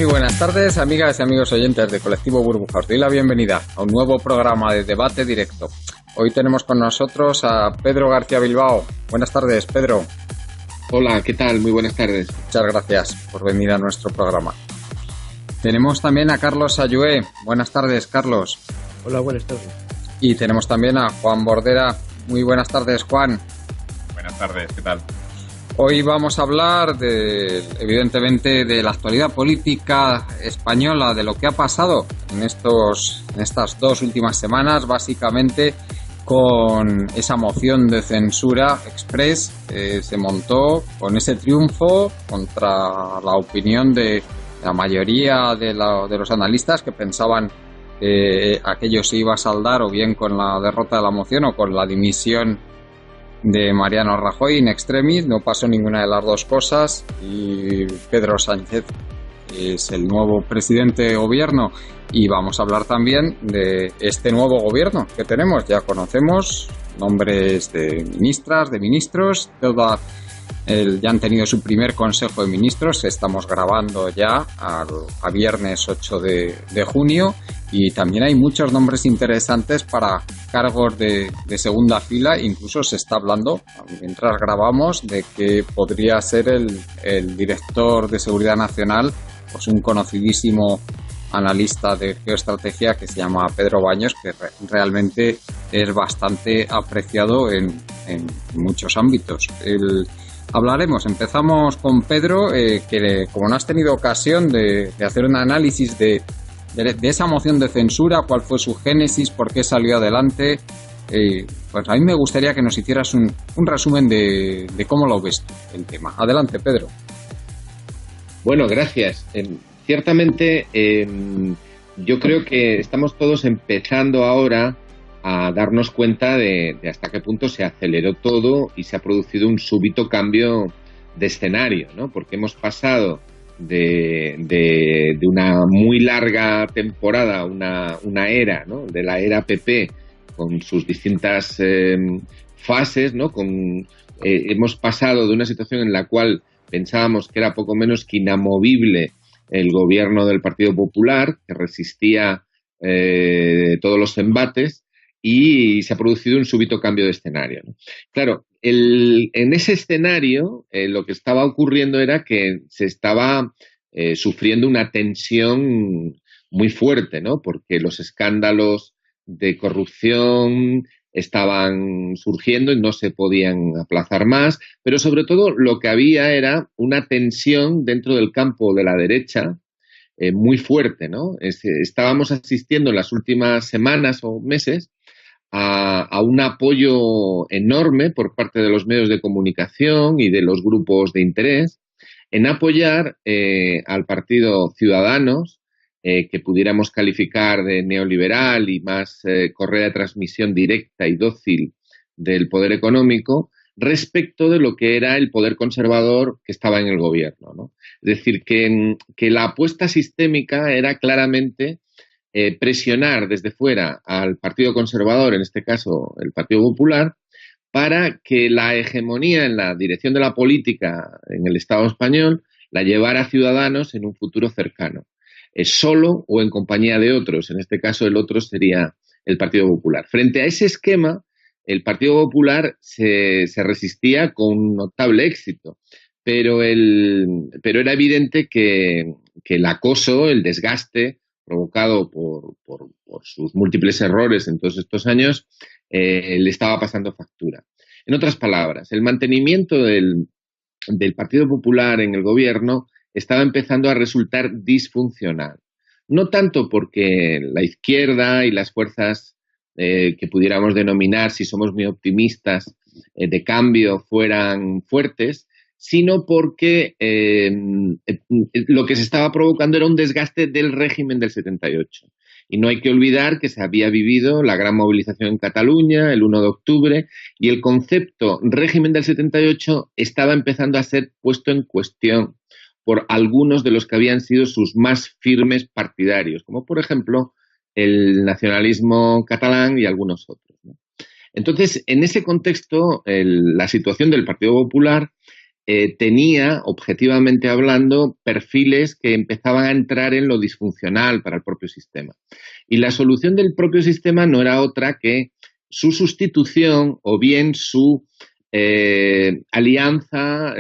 Muy buenas tardes, amigas y amigos oyentes de Colectivo Burbuja. Os doy la bienvenida a un nuevo programa de debate directo. Hoy tenemos con nosotros a Pedro García Bilbao. Buenas tardes, Pedro. Hola, ¿qué tal? Muy buenas tardes. Muchas gracias por venir a nuestro programa. Tenemos también a Carlos Ayué. Buenas tardes, Carlos. Hola, buenas tardes. Y tenemos también a Juan Bordera. Muy buenas tardes, Juan. Buenas tardes, ¿qué tal? Hoy vamos a hablar, evidentemente, de la actualidad política española, de lo que ha pasado en estas 2 últimas semanas, básicamente con esa moción de censura express se montó con ese triunfo contra la opinión de la mayoría de los analistas que pensaban que aquello se iba a saldar o bien con la derrota de la moción o con la dimisión de Mariano Rajoy in extremis. No pasó ninguna de las dos cosas y Pedro Sánchez es el nuevo presidente de gobierno y vamos a hablar también de este nuevo gobierno que tenemos. Ya conocemos nombres de ministras, de ministros, ya han tenido su primer consejo de ministros. Estamos grabando ya a viernes 8 de junio y también hay muchos nombres interesantes para cargos de segunda fila. Incluso se está hablando, mientras grabamos, de que podría ser el director de Seguridad Nacional, pues un conocidísimo analista de geoestrategia que se llama Pedro Baños, que realmente es bastante apreciado en muchos ámbitos. Empezamos con Pedro, que como no has tenido ocasión de hacer un análisis de esa moción de censura, cuál fue su génesis, por qué salió adelante, pues a mí me gustaría que nos hicieras un resumen de cómo lo ves tú, el tema. Adelante, Pedro. Bueno, gracias. Ciertamente, yo creo que estamos todos empezando ahora a darnos cuenta de hasta qué punto se aceleró todo y se ha producido un súbito cambio de escenario, ¿no? Porque hemos pasado de una muy larga temporada, una era, ¿no? De la era PP, con sus distintas fases, ¿no? Hemos pasado de una situación en la cual pensábamos que era poco menos que inamovible el gobierno del Partido Popular, que resistía todos los embates, y se ha producido un súbito cambio de escenario, ¿no? Claro, en ese escenario lo que estaba ocurriendo era que se estaba sufriendo una tensión muy fuerte, ¿no? Porque los escándalos de corrupción estaban surgiendo y no se podían aplazar más, pero sobre todo lo que había era una tensión dentro del campo de la derecha muy fuerte, ¿no? Estábamos asistiendo en las últimas semanas o meses a un apoyo enorme por parte de los medios de comunicación y de los grupos de interés en apoyar al partido Ciudadanos, que pudiéramos calificar de neoliberal y más correa de transmisión directa y dócil del poder económico, respecto de lo que era el poder conservador que estaba en el gobierno, ¿no? Es decir, que la apuesta sistémica era claramente presionar desde fuera al Partido Conservador, en este caso el Partido Popular, para que la hegemonía en la dirección de la política en el Estado español la llevara a Ciudadanos en un futuro cercano, solo o en compañía de otros. En este caso el otro sería el Partido Popular. Frente a ese esquema, el Partido Popular se resistía con notable éxito, pero era evidente que el acoso, el desgaste provocado por sus múltiples errores en todos estos años, le estaba pasando factura. En otras palabras, el mantenimiento del Partido Popular en el gobierno estaba empezando a resultar disfuncional. No tanto porque la izquierda y las fuerzas que pudiéramos denominar, si somos muy optimistas, de cambio fueran fuertes, sino porque lo que se estaba provocando era un desgaste del régimen del 78. Y no hay que olvidar que se había vivido la gran movilización en Cataluña el 1 de octubre y el concepto régimen del 78 estaba empezando a ser puesto en cuestión por algunos de los que habían sido sus más firmes partidarios, como por ejemplo el nacionalismo catalán y algunos otros, ¿no? Entonces, en ese contexto, la situación del Partido Popular tenía, objetivamente hablando, perfiles que empezaban a entrar en lo disfuncional para el propio sistema. Y la solución del propio sistema no era otra que su sustitución o bien su alianza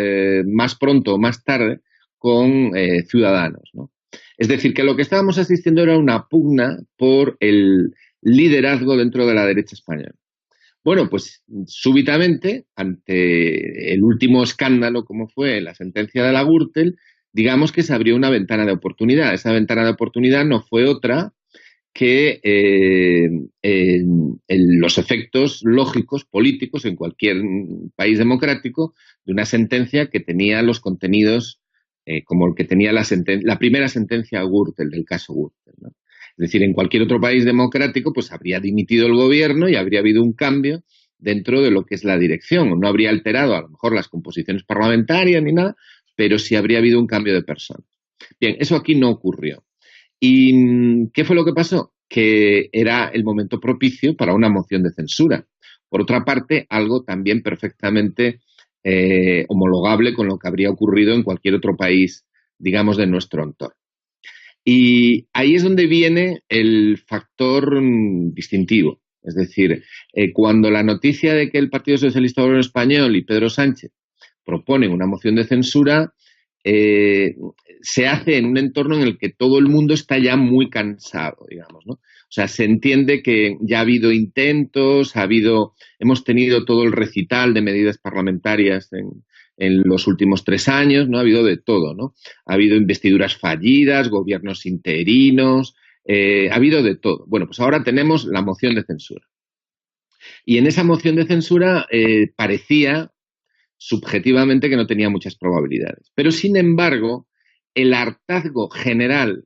más pronto o más tarde con Ciudadanos, ¿no? Es decir, que lo que estábamos asistiendo era una pugna por el liderazgo dentro de la derecha española. Bueno, pues súbitamente, ante el último escándalo como fue la sentencia de la Gürtel, digamos que se abrió una ventana de oportunidad. Esa ventana de oportunidad no fue otra que los efectos lógicos, políticos, en cualquier país democrático, de una sentencia que tenía los contenidos como el que tenía la primera sentencia Gürtel, del caso Gürtel, ¿no? Es decir, en cualquier otro país democrático pues habría dimitido el gobierno y habría habido un cambio dentro de lo que es la dirección. No habría alterado a lo mejor las composiciones parlamentarias ni nada, pero sí habría habido un cambio de personas. Bien, eso aquí no ocurrió. ¿Y qué fue lo que pasó? Que era el momento propicio para una moción de censura. Por otra parte, algo también perfectamente homologable con lo que habría ocurrido en cualquier otro país, digamos, de nuestro entorno. Y ahí es donde viene el factor distintivo. Es decir, cuando la noticia de que el Partido Socialista Obrero Español y Pedro Sánchez proponen una moción de censura, se hace en un entorno en el que todo el mundo está ya muy cansado, digamos, ¿no? O sea, se entiende que ya ha habido intentos, hemos tenido todo el recital de medidas parlamentarias en los últimos 3 años, ¿no? Ha habido de todo, ¿no? Ha habido investiduras fallidas, gobiernos interinos, ha habido de todo. Bueno, pues ahora tenemos la moción de censura. Y en esa moción de censura parecía subjetivamente que no tenía muchas probabilidades. Pero, sin embargo, el hartazgo general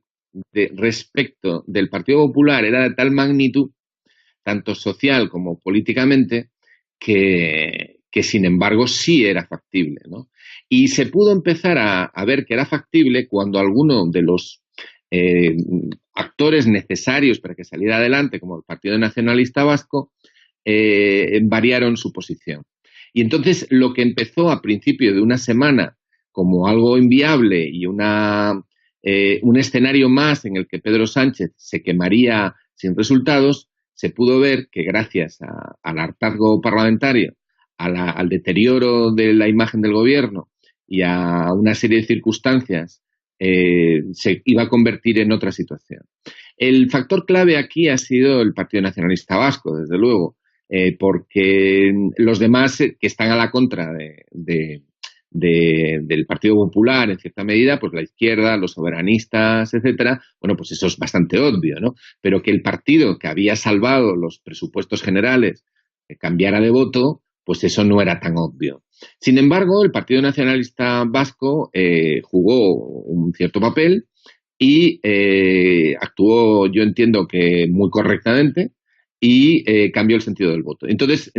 respecto del Partido Popular era de tal magnitud, tanto social como políticamente, que sin embargo sí era factible, ¿no? Y se pudo empezar a ver que era factible cuando alguno de los actores necesarios para que saliera adelante, como el Partido Nacionalista Vasco, variaron su posición. Y entonces lo que empezó a principio de una semana como algo inviable y un escenario más en el que Pedro Sánchez se quemaría sin resultados, se pudo ver que gracias al hartazgo parlamentario, al deterioro de la imagen del gobierno y a una serie de circunstancias, se iba a convertir en otra situación. El factor clave aquí ha sido el Partido Nacionalista Vasco, desde luego, porque los demás que están a la contra del Partido Popular, en cierta medida, pues la izquierda, los soberanistas, etcétera, bueno, pues eso es bastante obvio, ¿no? Pero que el partido que había salvado los presupuestos generales cambiara de voto, pues eso no era tan obvio. Sin embargo, el Partido Nacionalista Vasco jugó un cierto papel y actuó, yo entiendo que muy correctamente, y cambió el sentido del voto. Entonces,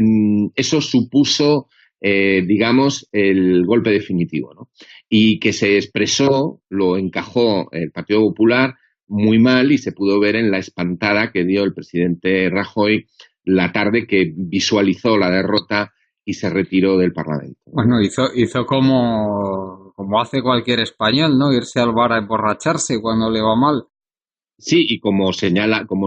eso supuso, digamos, el golpe definitivo, ¿no? Y que se expresó, lo encajó el Partido Popular muy mal y se pudo ver en la espantada que dio el presidente Rajoy la tarde que visualizó la derrota y se retiró del Parlamento. Bueno, hizo como hace cualquier español, ¿no? Irse al bar a emborracharse cuando le va mal. Sí, y como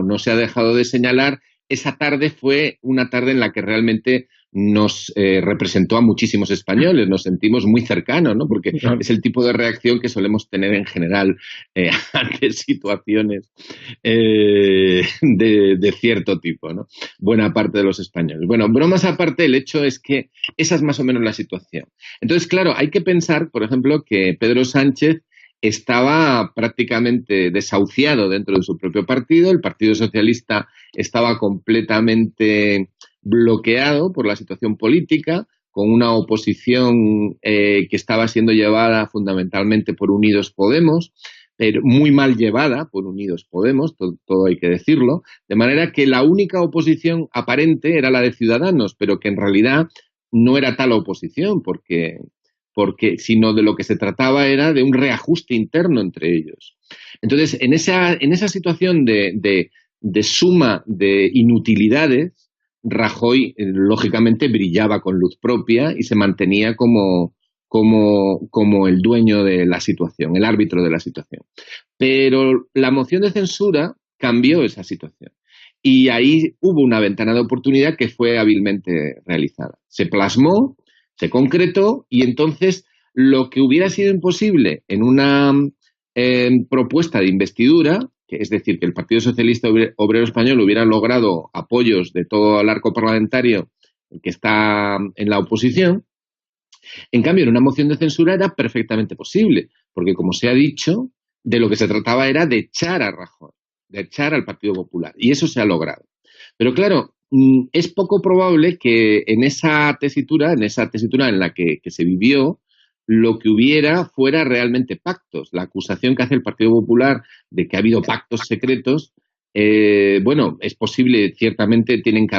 no se ha dejado de señalar, esa tarde fue una tarde en la que realmente nos representó a muchísimos españoles, nos sentimos muy cercanos, ¿no? Porque es el tipo de reacción que solemos tener en general ante situaciones de cierto tipo, ¿no? Buena parte de los españoles. Bueno, bromas aparte, el hecho es que esa es más o menos la situación. Entonces, claro, hay que pensar, por ejemplo, que Pedro Sánchez estaba prácticamente desahuciado dentro de su propio partido, el Partido Socialista estaba completamente bloqueado por la situación política, con una oposición que estaba siendo llevada fundamentalmente por Unidos Podemos, pero muy mal llevada por Unidos Podemos, todo hay que decirlo, de manera que la única oposición aparente era la de Ciudadanos, pero que en realidad no era tal oposición, porque sino de lo que se trataba era de un reajuste interno entre ellos. Entonces, en esa situación de suma de inutilidades, Rajoy, lógicamente, brillaba con luz propia y se mantenía como como el dueño de la situación, el árbitro de la situación. Pero la moción de censura cambió esa situación. Y ahí hubo una ventana de oportunidad que fue hábilmente realizada. Se plasmó, se concretó, y entonces lo que hubiera sido imposible en una propuesta de investidura, que es decir, que el Partido Socialista Obrero Español hubiera logrado apoyos de todo el arco parlamentario que está en la oposición, en cambio, en una moción de censura era perfectamente posible, porque como se ha dicho, de lo que se trataba era de echar a Rajoy, de echar al Partido Popular, y eso se ha logrado. Pero claro, es poco probable que en esa tesitura en la que se vivió, lo que hubiera fuera realmente pactos. La acusación que hace el Partido Popular de que ha habido pactos secretos, bueno, es posible, ciertamente tiene que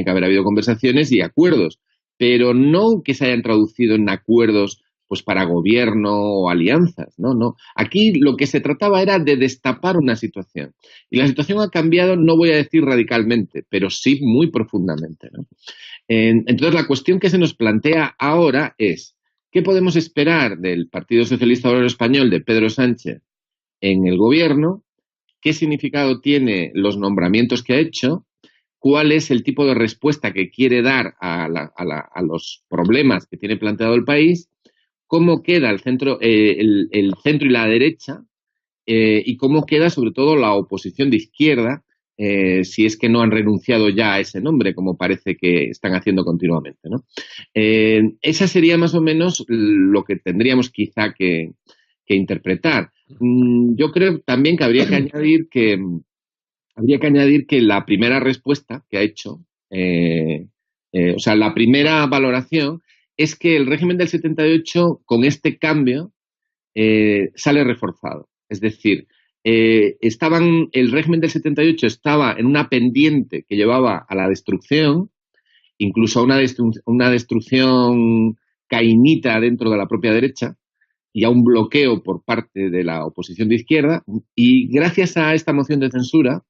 haber habido conversaciones y acuerdos, pero no que se hayan traducido en acuerdos pues para gobierno o alianzas, no. Aquí lo que se trataba era de destapar una situación. Y la situación ha cambiado, no voy a decir radicalmente, pero sí muy profundamente, ¿no? Entonces, la cuestión que se nos plantea ahora es, ¿qué podemos esperar del Partido Socialista Obrero Español de Pedro Sánchez en el gobierno? ¿Qué significado tiene los nombramientos que ha hecho? ¿Cuál es el tipo de respuesta que quiere dar a los problemas que tiene planteado el país? ¿Cómo queda el centro y la derecha? Y cómo queda sobre todo la oposición de izquierda, si es que no han renunciado ya a ese nombre, como parece que están haciendo continuamente, ¿no? Esa sería más o menos lo que tendríamos quizá que interpretar. Yo creo también que habría que añadir que la primera respuesta que ha hecho, o sea, la primera valoración es que el régimen del 78 con este cambio sale reforzado. Es decir, el régimen del 78 estaba en una pendiente que llevaba a la destrucción, incluso a una destrucción cainita dentro de la propia derecha, y a un bloqueo por parte de la oposición de izquierda, y gracias a esta moción de censura,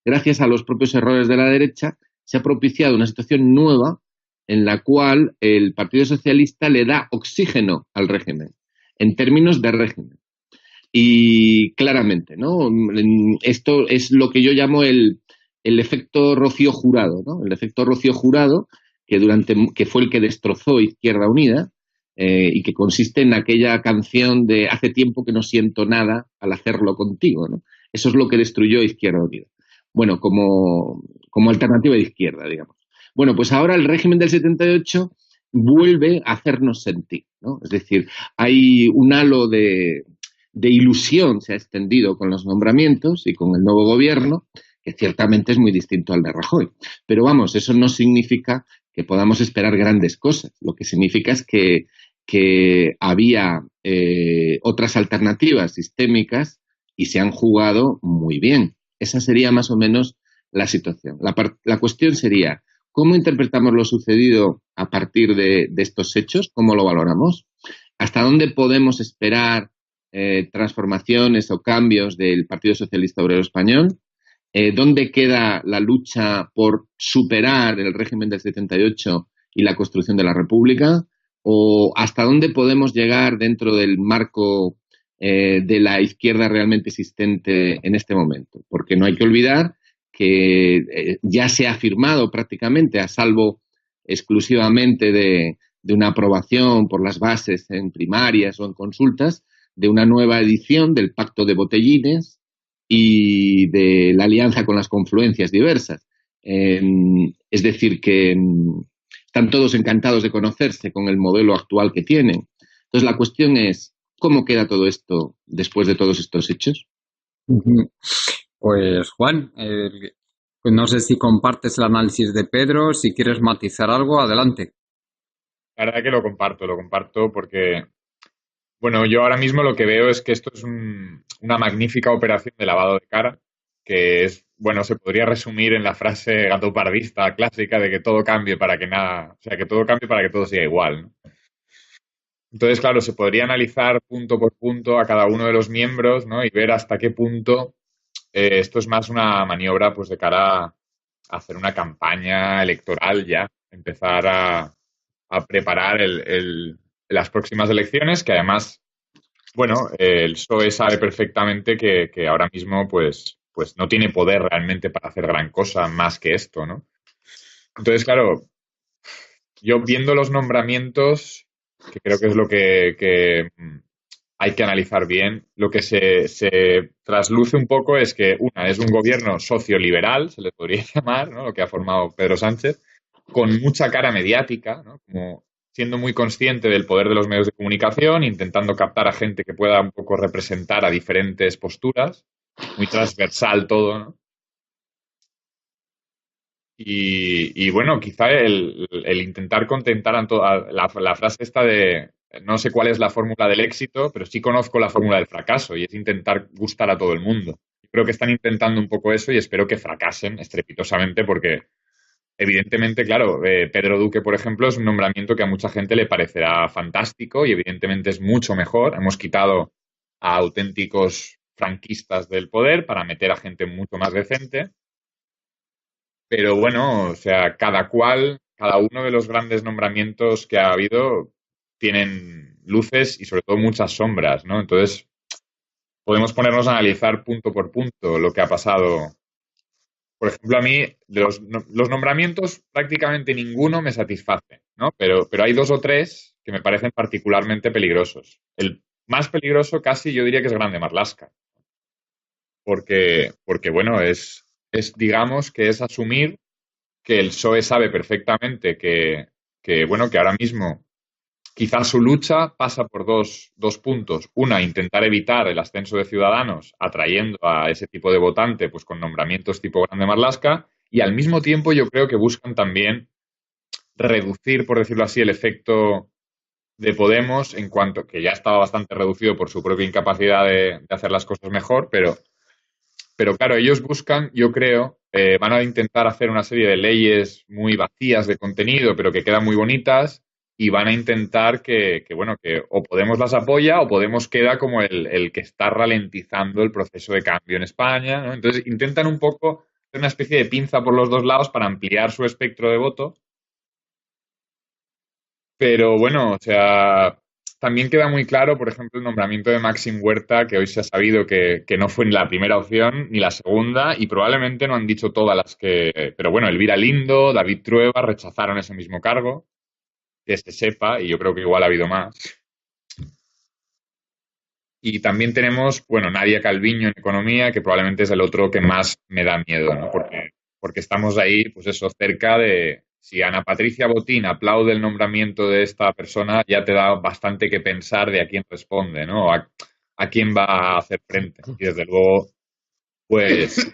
gracias a los propios errores de la derecha, se ha propiciado una situación nueva en la cual el Partido Socialista le da oxígeno al régimen, en términos de régimen. Y claramente, ¿no? Esto es lo que yo llamo el efecto Rocío Jurado, ¿no? El efecto Rocío Jurado, que fue el que destrozó Izquierda Unida, y que consiste en aquella canción de hace tiempo que no siento nada al hacerlo contigo, ¿no? Eso es lo que destruyó Izquierda Unida. Bueno, como alternativa de izquierda, digamos. Bueno, pues ahora el régimen del 78 vuelve a hacernos sentir, ¿no? Es decir, hay un halo de ilusión se ha extendido con los nombramientos y con el nuevo gobierno, que ciertamente es muy distinto al de Rajoy. Pero vamos, eso no significa que podamos esperar grandes cosas. Lo que significa es que había otras alternativas sistémicas y se han jugado muy bien. Esa sería más o menos la situación. La cuestión sería, ¿cómo interpretamos lo sucedido a partir de estos hechos? ¿Cómo lo valoramos? ¿Hasta dónde podemos esperar transformaciones o cambios del Partido Socialista Obrero Español? ¿Dónde queda la lucha por superar el régimen del 78 y la construcción de la República? ¿O hasta dónde podemos llegar dentro del marco de la izquierda realmente existente en este momento? Porque no hay que olvidar que ya se ha afirmado prácticamente, a salvo exclusivamente de una aprobación por las bases en primarias o en consultas, de una nueva edición del Pacto de Botellines y de la alianza con las confluencias diversas. Es decir, que están todos encantados de conocerse con el modelo actual que tienen. Entonces, la cuestión es, ¿cómo queda todo esto después de todos estos hechos? Pues, Juan, pues no sé si compartes el análisis de Pedro, si quieres matizar algo, adelante. La verdad que lo comparto porque, bueno, yo ahora mismo lo que veo es que esto es una magnífica operación de lavado de cara, que es, bueno, se podría resumir en la frase gatopardista clásica de que todo cambie para que nada, o sea, que todo cambie para que todo siga igual, ¿no? Entonces, claro, se podría analizar punto por punto a cada uno de los miembros, ¿no? Y ver hasta qué punto esto es más una maniobra pues de cara a hacer una campaña electoral ya, empezar a preparar las próximas elecciones, que además, bueno, el PSOE sabe perfectamente que ahora mismo pues no tiene poder realmente para hacer gran cosa más que esto, ¿no? Entonces, claro, yo viendo los nombramientos, que creo que es lo que hay que analizar bien, lo que se trasluce un poco es que una es un gobierno socioliberal, se le podría llamar, ¿no? Lo que ha formado Pedro Sánchez, con mucha cara mediática, ¿no? Como siendo muy consciente del poder de los medios de comunicación, intentando captar a gente que pueda un poco representar a diferentes posturas, muy transversal todo, ¿no? Y bueno, quizá el intentar contentar a la frase esta de no sé cuál es la fórmula del éxito, pero sí conozco la fórmula del fracaso y es intentar gustar a todo el mundo. Creo que están intentando un poco eso y espero que fracasen estrepitosamente porque evidentemente, claro, Pedro Duque, por ejemplo, es un nombramiento que a mucha gente le parecerá fantástico y evidentemente es mucho mejor. Hemos quitado a auténticos franquistas del poder para meter a gente mucho más decente. Pero bueno, o sea, cada uno de los grandes nombramientos que ha habido tienen luces y sobre todo muchas sombras, ¿no? Entonces, podemos ponernos a analizar punto por punto lo que ha pasado. Por ejemplo, a mí los nombramientos prácticamente ninguno me satisface, ¿no? Pero hay dos o tres que me parecen particularmente peligrosos. El más peligroso casi yo diría que es Grande Marlaska, porque bueno, digamos que es asumir que el PSOE sabe perfectamente bueno, que ahora mismo quizás su lucha pasa por dos puntos. Una, intentar evitar el ascenso de Ciudadanos atrayendo a ese tipo de votante pues con nombramientos tipo Grande Marlaska y al mismo tiempo yo creo que buscan también reducir, por decirlo así, el efecto de Podemos en cuanto que ya estaba bastante reducido por su propia incapacidad de hacer las cosas mejor, pero claro, ellos buscan, yo creo, van a intentar hacer una serie de leyes muy vacías de contenido, pero que quedan muy bonitas, y van a intentar bueno, que o Podemos las apoya o Podemos queda como el que está ralentizando el proceso de cambio en España, ¿no? Entonces intentan un poco hacer una especie de pinza por los dos lados para ampliar su espectro de voto. Pero bueno, o sea, también queda muy claro, por ejemplo, el nombramiento de Maxim Huerta, que hoy se ha sabido que no fue ni la primera opción ni la segunda, y probablemente no han dicho todas las que. Pero bueno, Elvira Lindo, David Trueba rechazaron ese mismo cargo, que se sepa, y yo creo que igual ha habido más. Y también tenemos, bueno, Nadia Calviño en Economía, que probablemente es el otro que más me da miedo, ¿no? Porque estamos ahí, pues eso, cerca de. Si Ana Patricia Botín aplaude el nombramiento de esta persona, ya te da bastante que pensar de a quién responde, ¿no? A quién va a hacer frente. Y desde luego, pues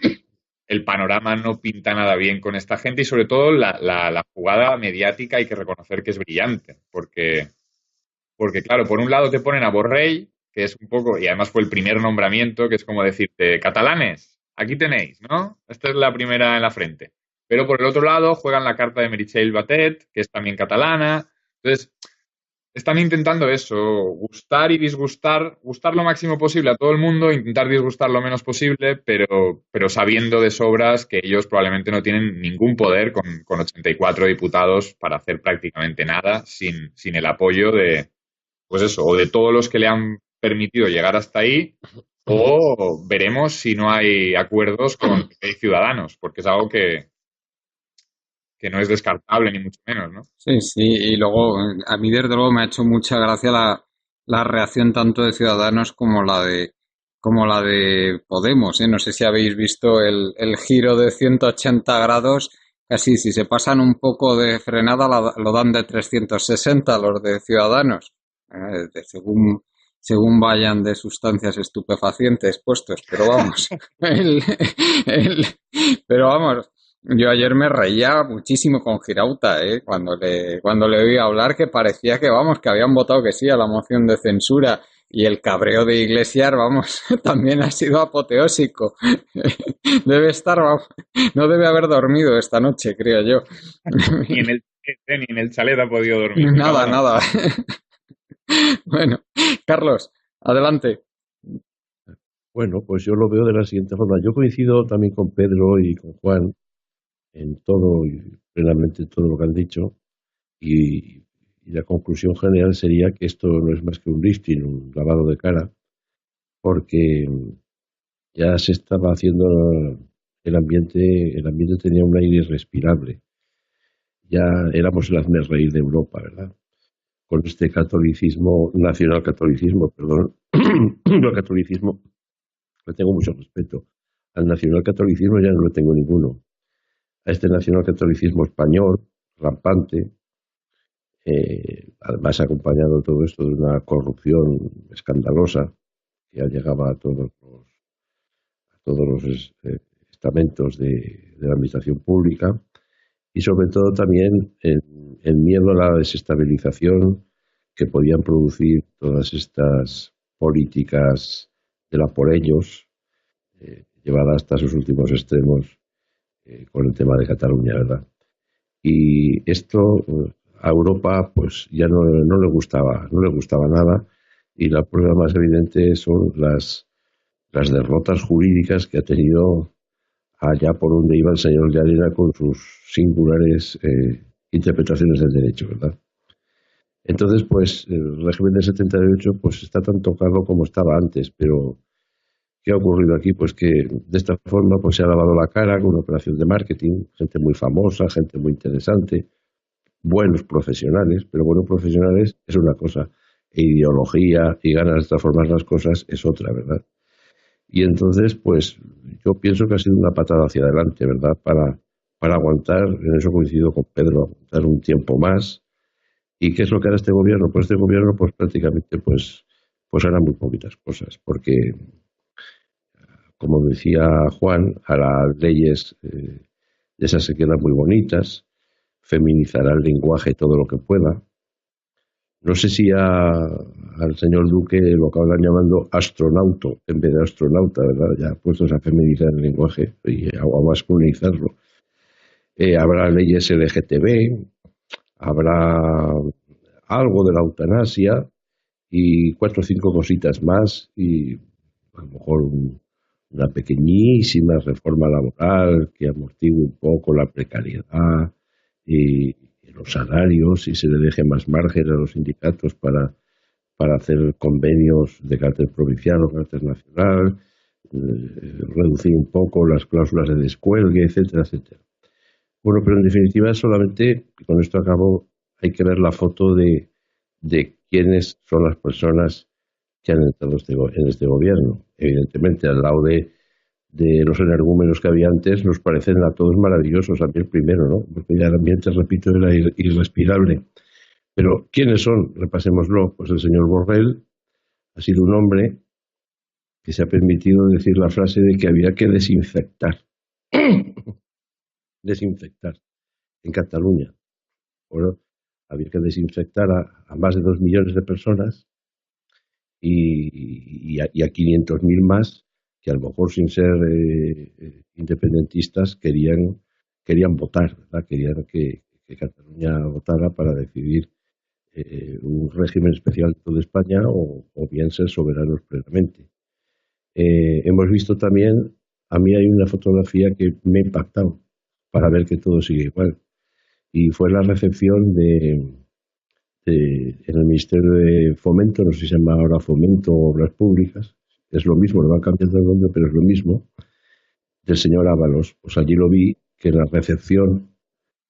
el panorama no pinta nada bien con esta gente y sobre todo la jugada mediática hay que reconocer que es brillante, porque, claro, por un lado te ponen a Borrell, que es un poco, y además fue el primer nombramiento, que es como decirte, catalanes, aquí tenéis, ¿no? Esta es la primera en la frente. Pero por el otro lado juegan la carta de Meritxell Batet, que es también catalana. Entonces, están intentando eso, gustar y disgustar, gustar lo máximo posible a todo el mundo, intentar disgustar lo menos posible, pero sabiendo de sobras que ellos probablemente no tienen ningún poder con 84 diputados para hacer prácticamente nada sin el apoyo pues eso, o de todos los que le han permitido llegar hasta ahí, o veremos si no hay acuerdos con Ciudadanos, porque es algo que no es descartable, ni mucho menos, ¿no? Sí, sí, y luego a mí desde luego me ha hecho mucha gracia la reacción tanto de Ciudadanos como la de Podemos, ¿eh? No sé si habéis visto el giro de 180 grados, casi si se pasan un poco de frenada lo dan de 360 los de Ciudadanos, según vayan de sustancias estupefacientes puestos, pero vamos, el- el- pero vamos. Yo ayer me reía muchísimo con Girauta, cuando le oí hablar que parecía que, vamos, que habían votado que sí a la moción de censura y el cabreo de Iglesias, vamos, también ha sido apoteósico. Debe estar, vamos, no debe haber dormido esta noche, creo yo. Ni en el chalet ha podido dormir, me cago Nada, en la nada. Bueno, Carlos, adelante. Bueno, pues yo lo veo de la siguiente forma. Yo coincido también con Pedro y con Juan en todo y plenamente en todo lo que han dicho. Y Y la conclusión general sería que esto no es más que un lifting, un lavado de cara, porque ya se estaba haciendo el ambiente tenía un aire irrespirable. Ya éramos el hazmerreír de Europa, ¿verdad? Con este catolicismo, nacionalcatolicismo, perdón, no al catolicismo, le tengo mucho respeto. Al nacionalcatolicismo ya no le tengo ninguno. A este nacionalcatolicismo español, rampante, además acompañado todo esto de una corrupción escandalosa que ya llegaba a todos los estamentos de la administración pública, y sobre todo también el miedo a la desestabilización que podían producir todas estas políticas de la por ellos, llevadas hasta sus últimos extremos con el tema de Cataluña, ¿verdad? Y esto a Europa pues ya no le gustaba nada, y la prueba más evidente son las derrotas jurídicas que ha tenido allá por donde iba el señor Llarena con sus singulares interpretaciones del derecho, ¿verdad? Entonces, pues, el régimen del 78 pues está tan tocado como estaba antes, pero ¿qué ha ocurrido aquí? Pues que de esta forma pues se ha lavado la cara con una operación de marketing, gente muy famosa, gente muy interesante, buenos profesionales, pero buenos profesionales es una cosa, e ideología y ganas de transformar las cosas es otra, ¿verdad? Y entonces, pues, yo pienso que ha sido una patada hacia adelante, ¿verdad? Para aguantar, en eso coincido con Pedro, aguantar un tiempo más. ¿Y qué es lo que hará este gobierno? Pues este gobierno, pues prácticamente, pues hará muy poquitas cosas, porque, como decía Juan, hará leyes, esas se quedan muy bonitas, feminizará el lenguaje todo lo que pueda. No sé si al señor Duque lo acaban llamando astronauta en vez de astronauta, ¿verdad? Ya puestos a feminizar el lenguaje y a masculinizarlo. Habrá leyes LGTB, habrá algo de la eutanasia y 4 o 5 cositas más, y a lo mejor una pequeñísima reforma laboral que amortigue un poco la precariedad y los salarios, y se le deje más margen a los sindicatos para hacer convenios de carácter provincial o carácter nacional, reducir un poco las cláusulas de descuelgue, etcétera, etcétera. Bueno, pero en definitiva solamente, con esto acabo, hay que ver la foto de quiénes son las personas que han entrado en este gobierno. Evidentemente, al lado de los energúmenos que había antes, nos parecen a todos maravillosos, a mí el primero, ¿no? Porque ya el ambiente, repito, era irrespirable. Pero, ¿quiénes son? Repasémoslo. Pues el señor Borrell ha sido un hombre que se ha permitido decir la frase de que había que desinfectar. Desinfectar en Cataluña. Bueno, había que desinfectar a más de 2 millones de personas y a 500.000 más que a lo mejor sin ser independentistas querían votar, ¿verdad? Querían que Cataluña votara para decidir un régimen especial de toda España o bien ser soberanos plenamente. Hemos visto también, a mí hay una fotografía que me ha impactado para ver que todo sigue igual, y fue la recepción en el Ministerio de Fomento, no sé si se llama ahora Fomento o Obras Públicas, es lo mismo, le van cambiando el nombre, pero es lo mismo, del señor Ábalos. Pues allí lo vi, que en la recepción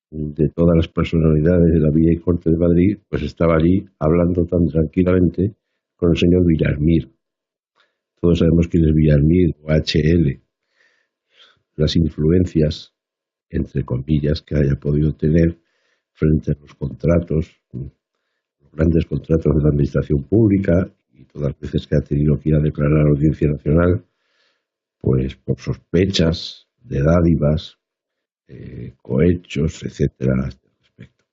de todas las personalidades de la Villa y Corte de Madrid, pues estaba allí hablando tan tranquilamente con el señor Villarmir. Todos sabemos quién es Villarmir o HL, las influencias, entre comillas, que haya podido tener frente a los contratos, los grandes contratos de la administración pública, y todas las veces que ha tenido que ir a declarar a la Audiencia Nacional, pues por sospechas de dádivas, cohechos, etcétera, a este respecto.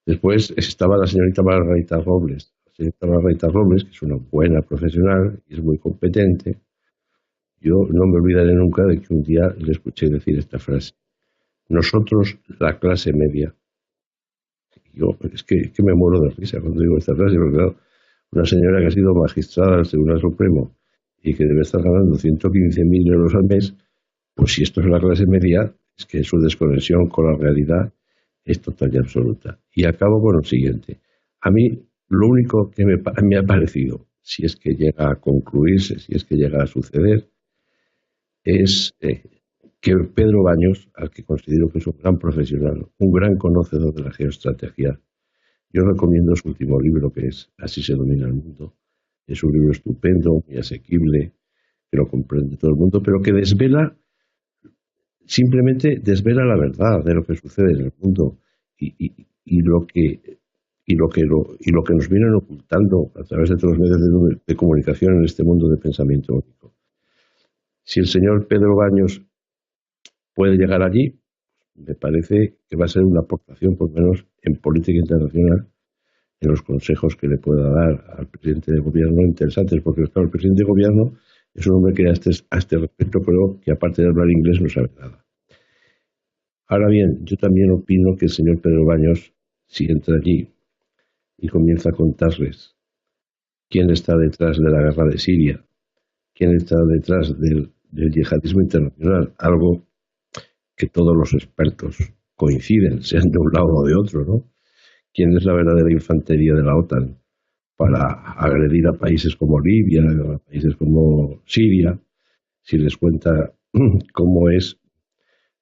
Después estaba la señorita Margarita Robles. La señorita Margarita Robles, que es una buena profesional y es muy competente. Yo no me olvidaré nunca de que un día le escuché decir esta frase: nosotros, la clase media. Yo es que me muero de risa cuando digo esta frase, porque claro, una señora que ha sido magistrada del Tribunal Supremo y que debe estar ganando 115.000 euros al mes, pues si esto es la clase media, es que su desconexión con la realidad es total y absoluta. Y acabo con lo siguiente. A mí lo único que me ha parecido, si es que llega a concluirse, si es que llega a suceder, es que Pedro Baños, al que considero que es un gran profesional, un gran conocedor de la geoestrategia, yo recomiendo su último libro, que es Así se domina el mundo. Es un libro estupendo, muy asequible, que lo comprende todo el mundo, pero que simplemente desvela la verdad de lo que sucede en el mundo y lo que nos vienen ocultando a través de todos los medios de comunicación en este mundo de pensamiento único. Si el señor Pedro Baños puede llegar allí, me parece que va a ser una aportación, por lo menos en política internacional, en los consejos que le pueda dar al presidente de gobierno interesantes, porque claro, el presidente de gobierno es un hombre que a este respecto creo que aparte de hablar inglés no sabe nada. Ahora bien, yo también opino que el señor Pedro Baños, si entra allí y comienza a contarles quién está detrás de la guerra de Siria, quién está detrás del yihadismo internacional, algo que todos los expertos coinciden, sean de un lado o de otro, ¿no? ¿Quién es la verdadera infantería de la OTAN para agredir a países como Libia, a países como Siria? Si les cuenta cómo es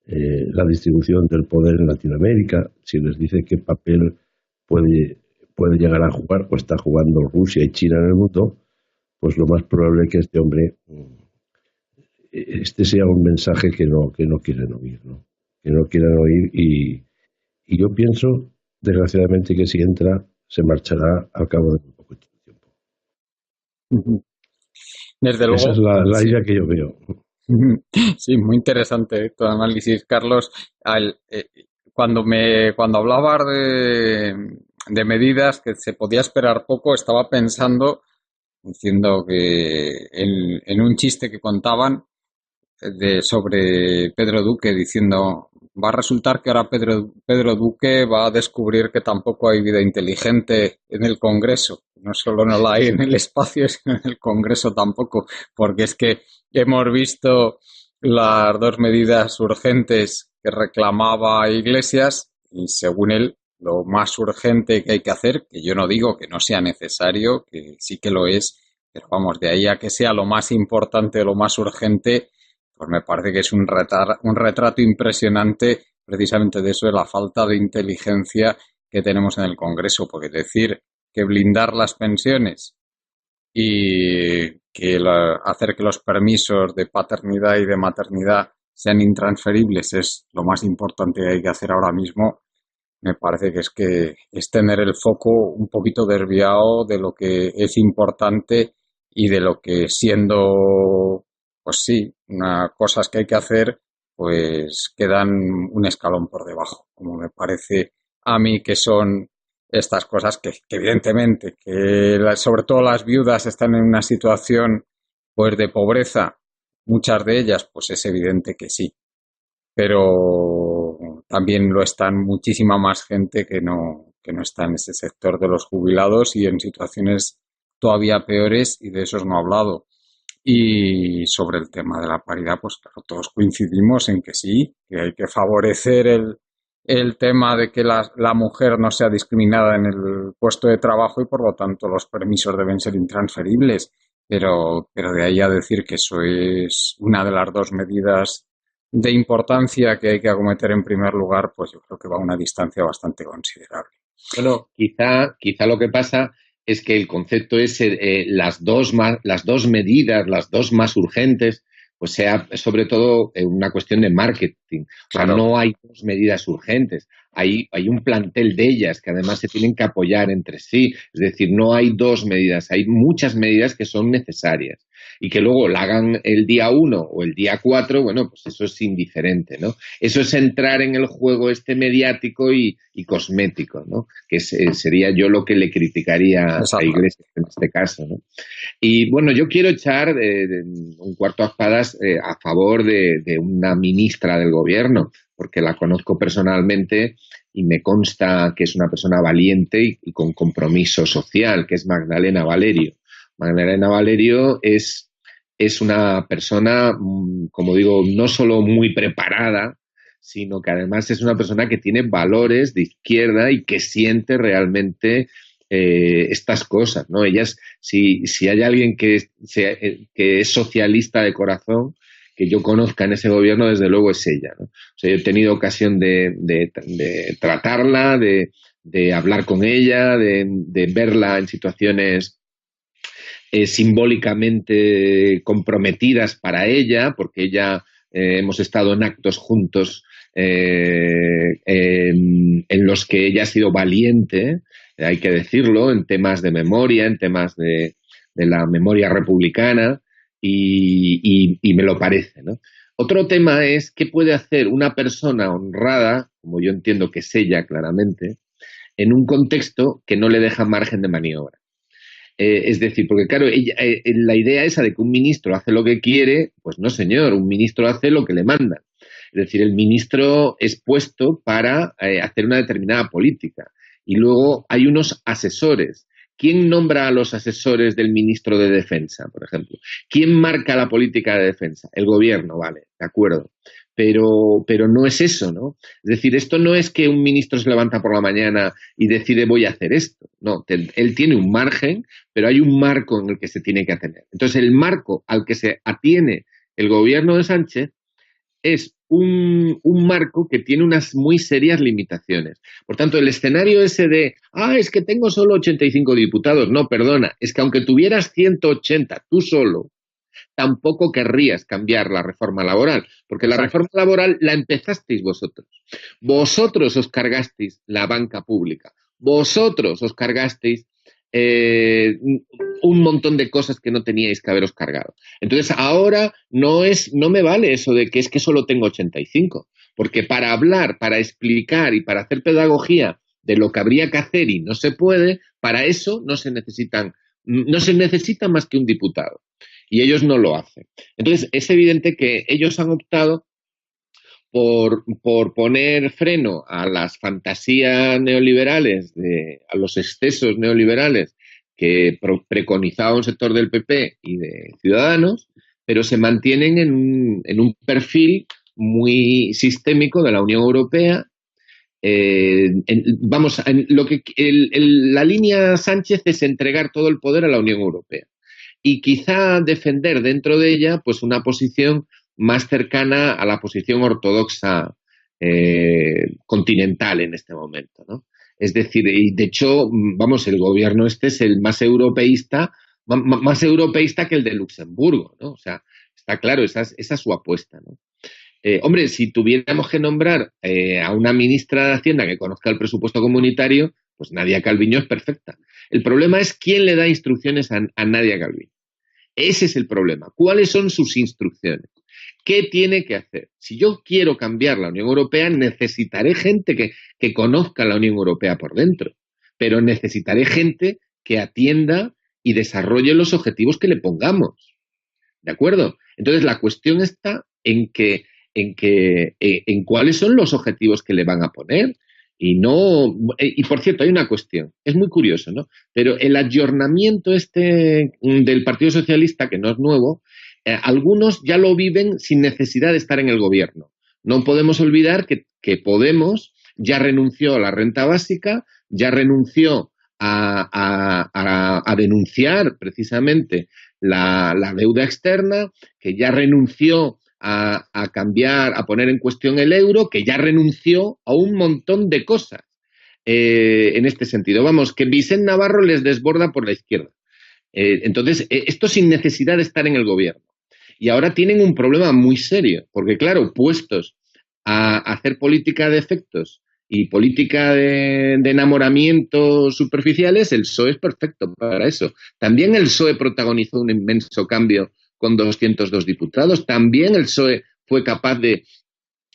la distribución del poder en Latinoamérica, si les dice qué papel puede llegar a jugar o está jugando Rusia y China en el mundo, pues lo más probable es que este hombre sea un mensaje que no quieren oír, ¿no? Que no quieren oír y yo pienso, desgraciadamente, que si entra se marchará al cabo de muy poco tiempo. Desde luego. Esa es la idea que yo veo. Sí, muy interesante tu análisis, Carlos. Cuando hablabas de medidas que se podía esperar poco, estaba pensando, diciendo que en un chiste que contaban sobre Pedro Duque, diciendo va a resultar que ahora Pedro Duque va a descubrir que tampoco hay vida inteligente en el Congreso. No solo no la hay en el espacio, sino en el Congreso tampoco, porque es que hemos visto las dos medidas urgentes que reclamaba Iglesias y según él lo más urgente que hay que hacer, que yo no digo que no sea necesario, que sí que lo es, pero vamos, de ahí a que sea lo más importante o lo más urgente, pues me parece que es un retrato impresionante precisamente de eso, de la falta de inteligencia que tenemos en el Congreso, porque decir que blindar las pensiones y que hacer que los permisos de paternidad y de maternidad sean intransferibles es lo más importante que hay que hacer ahora mismo, me parece que es tener el foco un poquito desviado de lo que es importante y de lo que siendo, pues sí, cosas que hay que hacer, pues quedan un escalón por debajo, como me parece a mí que son estas cosas que evidentemente, sobre todo las viudas están en una situación pues de pobreza, muchas de ellas, pues es evidente que sí, pero también lo están muchísima más gente que no está en ese sector de los jubilados y en situaciones todavía peores, y de esos no he hablado. Y sobre el tema de la paridad, pues claro, todos coincidimos en que sí, que hay que favorecer el tema de que la mujer no sea discriminada en el puesto de trabajo y por lo tanto los permisos deben ser intransferibles. Pero de ahí a decir que eso es una de las dos medidas de importancia que hay que acometer en primer lugar, pues yo creo que va a una distancia bastante considerable. Bueno, quizá lo que pasa es que el concepto es las dos medidas, las dos más urgentes, pues sea sobre todo una cuestión de marketing. O sea, Claro. no hay dos medidas urgentes, hay un plantel de ellas que además se tienen que apoyar entre sí. Es decir, no hay dos medidas, hay muchas medidas que son necesarias. Y que luego la hagan el día 1 o el día 4, bueno, pues eso es indiferente, ¿no? Eso es entrar en el juego mediático y cosmético, ¿no? Que sería yo lo que le criticaría a Iglesias en este caso, ¿no? Y bueno, yo quiero echar un cuarto a espadas a favor de una ministra del gobierno, porque la conozco personalmente y me consta que es una persona valiente y con compromiso social, que es Magdalena Valerio. Magdalena Valerio es una persona, como digo, no solo muy preparada, sino que además es una persona que tiene valores de izquierda y que siente realmente estas cosas, ¿no? Ellas, si hay alguien que es socialista de corazón, que yo conozca en ese gobierno, desde luego es ella, ¿no? O sea, yo he tenido ocasión de tratarla, de hablar con ella, de verla en situaciones simbólicamente comprometidas para ella, porque ella hemos estado en actos juntos en los que ella ha sido valiente, hay que decirlo, en temas de memoria, en temas de la memoria republicana, y me lo parece, ¿no? Otro tema es qué puede hacer una persona honrada, como yo entiendo que es ella claramente, en un contexto que no le deja margen de maniobra. Es decir, porque claro, la idea esa de que un ministro hace lo que quiere, pues no señor, un ministro hace lo que le mandan. Es decir, el ministro es puesto para hacer una determinada política. Y luego hay unos asesores. ¿Quién nombra a los asesores del ministro de Defensa, por ejemplo? ¿Quién marca la política de defensa? El gobierno, vale, de acuerdo. Pero no es eso, ¿no? Es decir, esto no es que un ministro se levanta por la mañana y decide voy a hacer esto. No, él tiene un margen, pero hay un marco en el que se tiene que atener. Entonces, el marco al que se atiene el gobierno de Sánchez es un marco que tiene unas muy serias limitaciones. Por tanto, el escenario ese de, es que tengo solo 85 diputados. No, perdona, es que aunque tuvieras 180 tú solo, tampoco querrías cambiar la reforma laboral, porque la reforma laboral la empezasteis vosotros. Vosotros os cargasteis la banca pública, vosotros os cargasteis un montón de cosas que no teníais que haberos cargado. Entonces ahora no me vale eso de que es que solo tengo 85, porque para hablar, para explicar y para hacer pedagogía de lo que habría que hacer y no se puede, para eso no se necesita más que un diputado. Y ellos no lo hacen. Entonces, es evidente que ellos han optado por poner freno a las fantasías neoliberales, a los excesos neoliberales que preconizaba un sector del PP y de Ciudadanos, pero se mantienen en un perfil muy sistémico de la Unión Europea. La línea Sánchez es entregar todo el poder a la Unión Europea. Y quizá defender dentro de ella pues una posición más cercana a la posición ortodoxa continental en este momento, ¿no? Es decir, y de hecho, el gobierno este es el más europeísta que el de Luxemburgo, ¿no? O sea, está claro, esa es su apuesta, ¿no? Hombre, si tuviéramos que nombrar a una ministra de Hacienda que conozca el presupuesto comunitario, pues Nadia Calviño es perfecta. El problema es quién le da instrucciones a Nadia Calviño. Ese es el problema. ¿Cuáles son sus instrucciones? ¿Qué tiene que hacer? Si yo quiero cambiar la Unión Europea, necesitaré gente que conozca la Unión Europea por dentro, pero necesitaré gente que atienda y desarrolle los objetivos que le pongamos. ¿De acuerdo? Entonces, la cuestión está en cuáles son los objetivos que le van a poner. Y por cierto, hay una cuestión, es muy curioso, ¿no? Pero el ayornamiento del Partido Socialista, que no es nuevo, algunos ya lo viven sin necesidad de estar en el gobierno. No podemos olvidar que Podemos ya renunció a la renta básica, ya renunció a denunciar precisamente la deuda externa, que ya renunció a cambiar, a poner en cuestión el euro, que ya renunció a un montón de cosas en este sentido. Que Vicente Navarro les desborda por la izquierda. Entonces, esto sin necesidad de estar en el gobierno. Y ahora tienen un problema muy serio, porque claro, puestos a hacer política de efectos y política de enamoramientos superficiales, el PSOE es perfecto para eso. También el PSOE protagonizó un inmenso cambio con 202 diputados. También el PSOE fue capaz de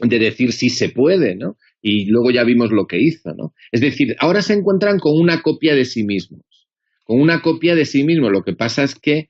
decir sí se puede, ¿no? Y luego ya vimos lo que hizo, ¿no? Es decir, ahora se encuentran con una copia de sí mismos. Con una copia de sí mismos. Lo que pasa es que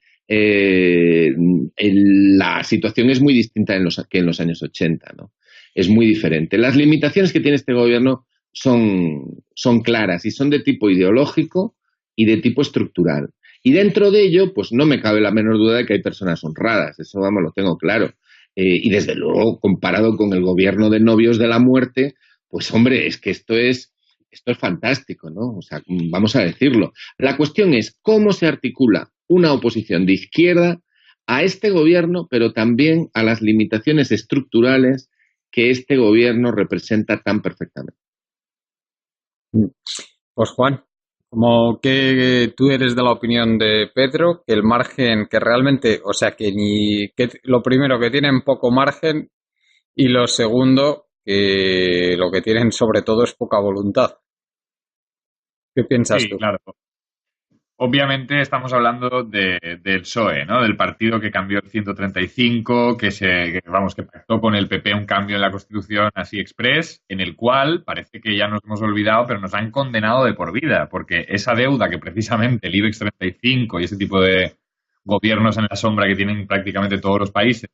la situación es muy distinta que en los años 80, ¿no? Es muy diferente. Las limitaciones que tiene este gobierno son claras y son de tipo ideológico y de tipo estructural. Y dentro de ello, pues no me cabe la menor duda de que hay personas honradas, eso lo tengo claro. Y desde luego, comparado con el gobierno de novios de la muerte, pues hombre, es que esto es esto es fantástico, ¿no? O sea, vamos a decirlo. La cuestión es cómo se articula una oposición de izquierda a este gobierno, pero también a las limitaciones estructurales que este gobierno representa tan perfectamente. Pues Juan, como que tú eres de la opinión de Pedro, que el margen, que realmente, o sea, que lo primero que tienen poco margen y lo segundo, que lo que tienen sobre todo es poca voluntad. ¿Qué piensas Sí, tú? claro. Obviamente estamos hablando del PSOE, ¿no? Del partido que cambió el 135, que pactó con el PP un cambio en la Constitución así express, en el cual parece que ya nos hemos olvidado, pero nos han condenado de por vida, porque esa deuda que precisamente el IBEX 35 y ese tipo de gobiernos en la sombra que tienen prácticamente todos los países,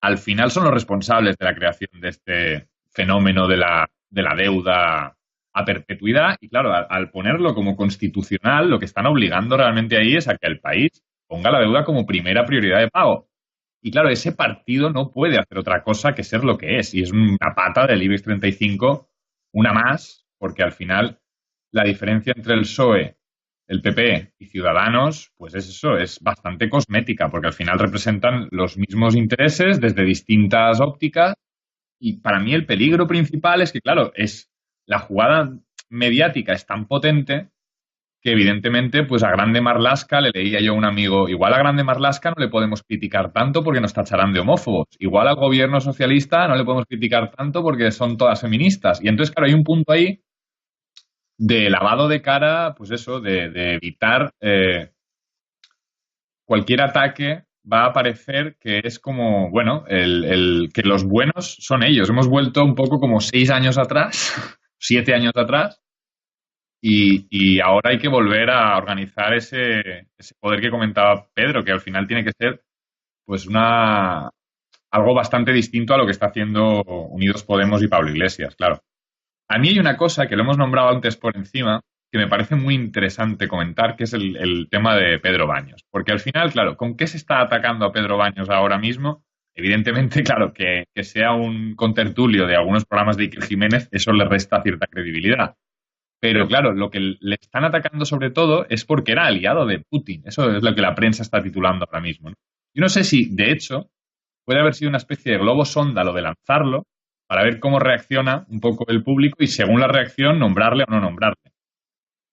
al final son los responsables de la creación de este fenómeno de la deuda a perpetuidad y claro, al ponerlo como constitucional, lo que están obligando realmente ahí es a que el país ponga la deuda como primera prioridad de pago. Y claro, ese partido no puede hacer otra cosa que ser lo que es. Y es una pata del IBEX 35, una más, porque al final la diferencia entre el PSOE, el PP y Ciudadanos, pues es eso, es bastante cosmética, porque al final representan los mismos intereses desde distintas ópticas y para mí el peligro principal es que, claro, la jugada mediática es tan potente que evidentemente, pues a Grande Marlaska le leía yo a un amigo, igual a Grande Marlaska no le podemos criticar tanto porque nos tacharán de homófobos, igual al gobierno socialista no le podemos criticar tanto porque son todas feministas. Y entonces, claro, hay un punto ahí de lavado de cara, pues eso, de evitar cualquier ataque va a parecer que es como, bueno, que los buenos son ellos. Hemos vuelto un poco como 6 años atrás, 7 años atrás, y ahora hay que volver a organizar ese poder que comentaba Pedro, que al final tiene que ser pues algo bastante distinto a lo que está haciendo Unidos Podemos y Pablo Iglesias, claro. A mí hay una cosa que lo hemos nombrado antes por encima, que me parece muy interesante comentar, que es el tema de Pedro Baños. Porque al final, claro, ¿con qué se está atacando a Pedro Baños ahora mismo? Evidentemente, claro, que sea un contertulio de algunos programas de Iker Jiménez, eso le resta cierta credibilidad. Pero claro, lo que le están atacando sobre todo es porque era aliado de Putin. Eso es lo que la prensa está titulando ahora mismo, ¿no? Yo no sé si, de hecho, puede haber sido una especie de globo sonda lo de lanzarlo para ver cómo reacciona un poco el público y según la reacción nombrarle o no nombrarle.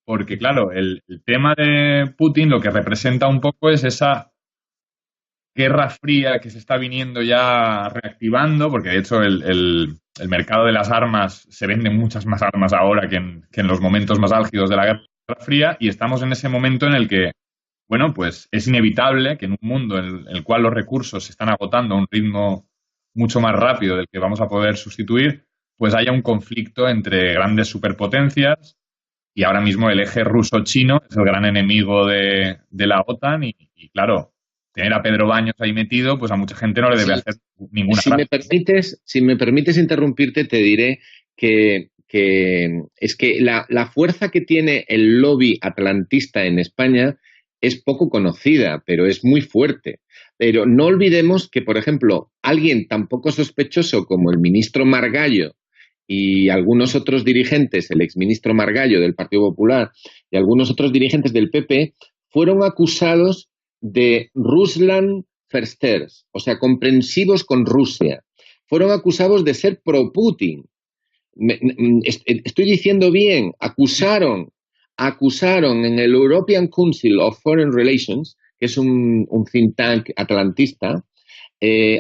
Porque claro, el tema de Putin lo que representa un poco es esa guerra fría que se está viniendo ya reactivando, porque de hecho el mercado de las armas se venden muchas más armas ahora que en los momentos más álgidos de la guerra fría y estamos en ese momento en el que, bueno, pues es inevitable que en un mundo en el cual los recursos se están agotando a un ritmo mucho más rápido del que vamos a poder sustituir, pues haya un conflicto entre grandes superpotencias y ahora mismo el eje ruso-chino es el gran enemigo de la OTAN y claro, tener a Pedro Baños ahí metido, pues a mucha gente no le debe hacer ninguna gracia. Si me permites interrumpirte, te diré que es que la fuerza que tiene el lobby atlantista en España es poco conocida, pero es muy fuerte. Pero no olvidemos que, por ejemplo, alguien tan poco sospechoso como el ministro Margallo y algunos otros dirigentes, el exministro Margallo del Partido Popular y algunos otros dirigentes del PP, fueron acusados de Russland Versters, o sea, comprensivos con Rusia. Fueron acusados de ser pro-Putin. Estoy diciendo bien, acusaron en el European Council of Foreign Relations, que es un think tank atlantista,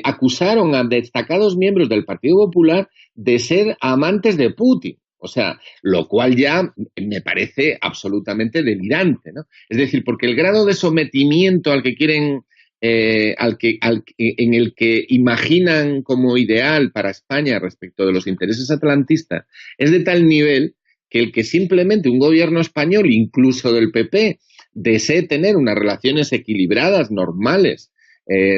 acusaron a destacados miembros del Partido Popular de ser amantes de Putin. O sea, lo cual ya me parece absolutamente delirante, ¿no? Es decir, porque el grado de sometimiento al que quieren, en el que imaginan como ideal para España respecto de los intereses atlantistas es de tal nivel que el que simplemente un gobierno español, incluso del PP, desee tener unas relaciones equilibradas, normales,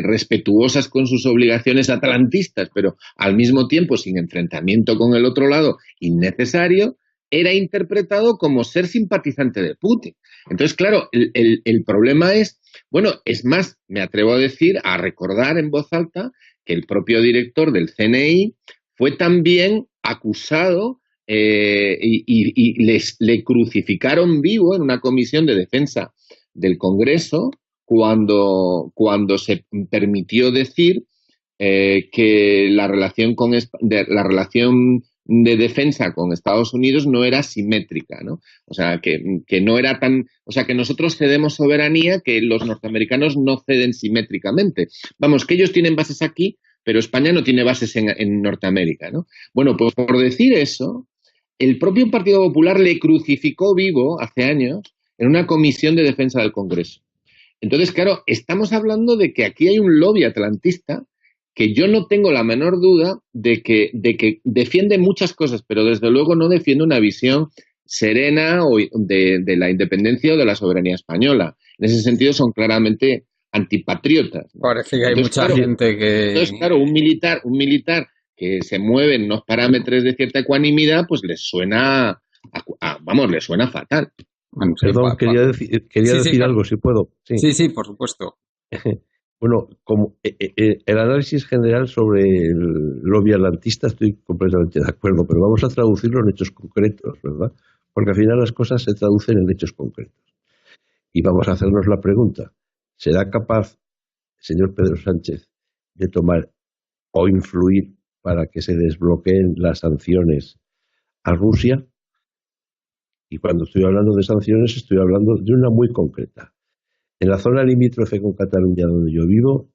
respetuosas con sus obligaciones atlantistas, pero al mismo tiempo sin enfrentamiento con el otro lado innecesario, era interpretado como ser simpatizante de Putin. Entonces, claro, el problema es, bueno, es más, me atrevo a decir, a recordar en voz alta que el propio director del CNI fue también acusado le crucificaron vivo en una comisión de defensa del Congreso cuando se permitió decir que la relación de defensa con Estados Unidos no era simétrica, ¿no? O sea, que no era tan... O sea, que nosotros cedemos soberanía que los norteamericanos no ceden simétricamente. Vamos, que ellos tienen bases aquí, pero España no tiene bases en Norteamérica, ¿no? Bueno, pues por decir eso, el propio Partido Popular le crucificó vivo hace años en una comisión de defensa del Congreso. Entonces, claro, estamos hablando de que aquí hay un lobby atlantista que yo no tengo la menor duda de que defiende muchas cosas, pero desde luego no defiende una visión serena de la independencia o de la soberanía española. En ese sentido son claramente antipatriotas, ¿no? Parece que hay mucha gente que... Entonces, claro, un militar que se mueve en unos parámetros de cierta ecuanimidad, pues les suena, les suena fatal. Bueno, perdón, quería decir algo, si puedo. Sí, por supuesto. Bueno, como el análisis general sobre el lobby atlantista estoy completamente de acuerdo, pero vamos a traducirlo en hechos concretos, ¿verdad? Porque al final las cosas se traducen en hechos concretos. Y vamos a hacernos la pregunta, ¿será capaz el señor Pedro Sánchez de tomar o influir para que se desbloqueen las sanciones a Rusia? Y cuando estoy hablando de sanciones estoy hablando de una muy concreta. En la zona limítrofe con Cataluña, donde yo vivo,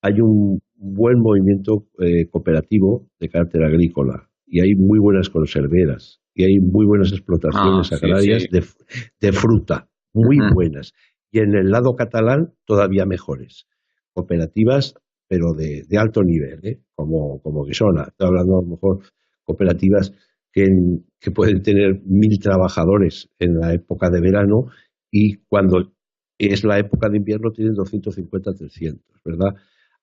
hay un buen movimiento cooperativo de carácter agrícola y hay muy buenas conserveras y hay muy buenas explotaciones agrarias de fruta, muy buenas. Y en el lado catalán todavía mejores. Cooperativas, pero de alto nivel, como Guisona. Estoy hablando a lo mejor cooperativas que pueden tener 1.000 trabajadores en la época de verano y cuando es la época de invierno tienen 250, 300, ¿verdad?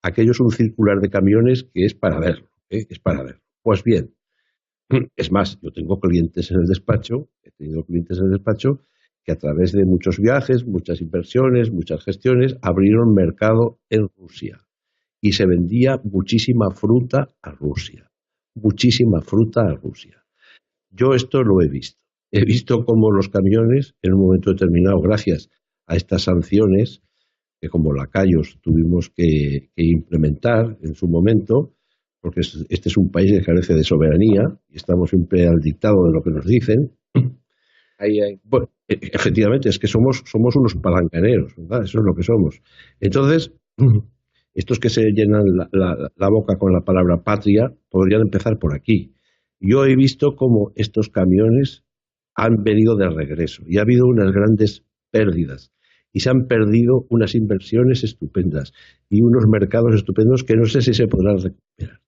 Aquello es un circular de camiones que es para verlo, es para verlo. Pues bien, es más, yo tengo clientes en el despacho, que a través de muchos viajes, muchas inversiones, muchas gestiones, abrieron mercado en Rusia y se vendía muchísima fruta a Rusia. Yo esto lo he visto. He visto cómo los camiones, en un momento determinado, gracias a estas sanciones, que como lacayos tuvimos que implementar en su momento, porque este es un país que carece de soberanía y estamos siempre al dictado de lo que nos dicen. Bueno, efectivamente, es que somos unos palancaneros, ¿verdad? Eso es lo que somos. Entonces, estos que se llenan la boca con la palabra patria podrían empezar por aquí. Yo he visto cómo estos camiones han venido de regreso y ha habido unas grandes pérdidas y se han perdido unas inversiones estupendas y unos mercados estupendos que no sé si se podrán recuperar.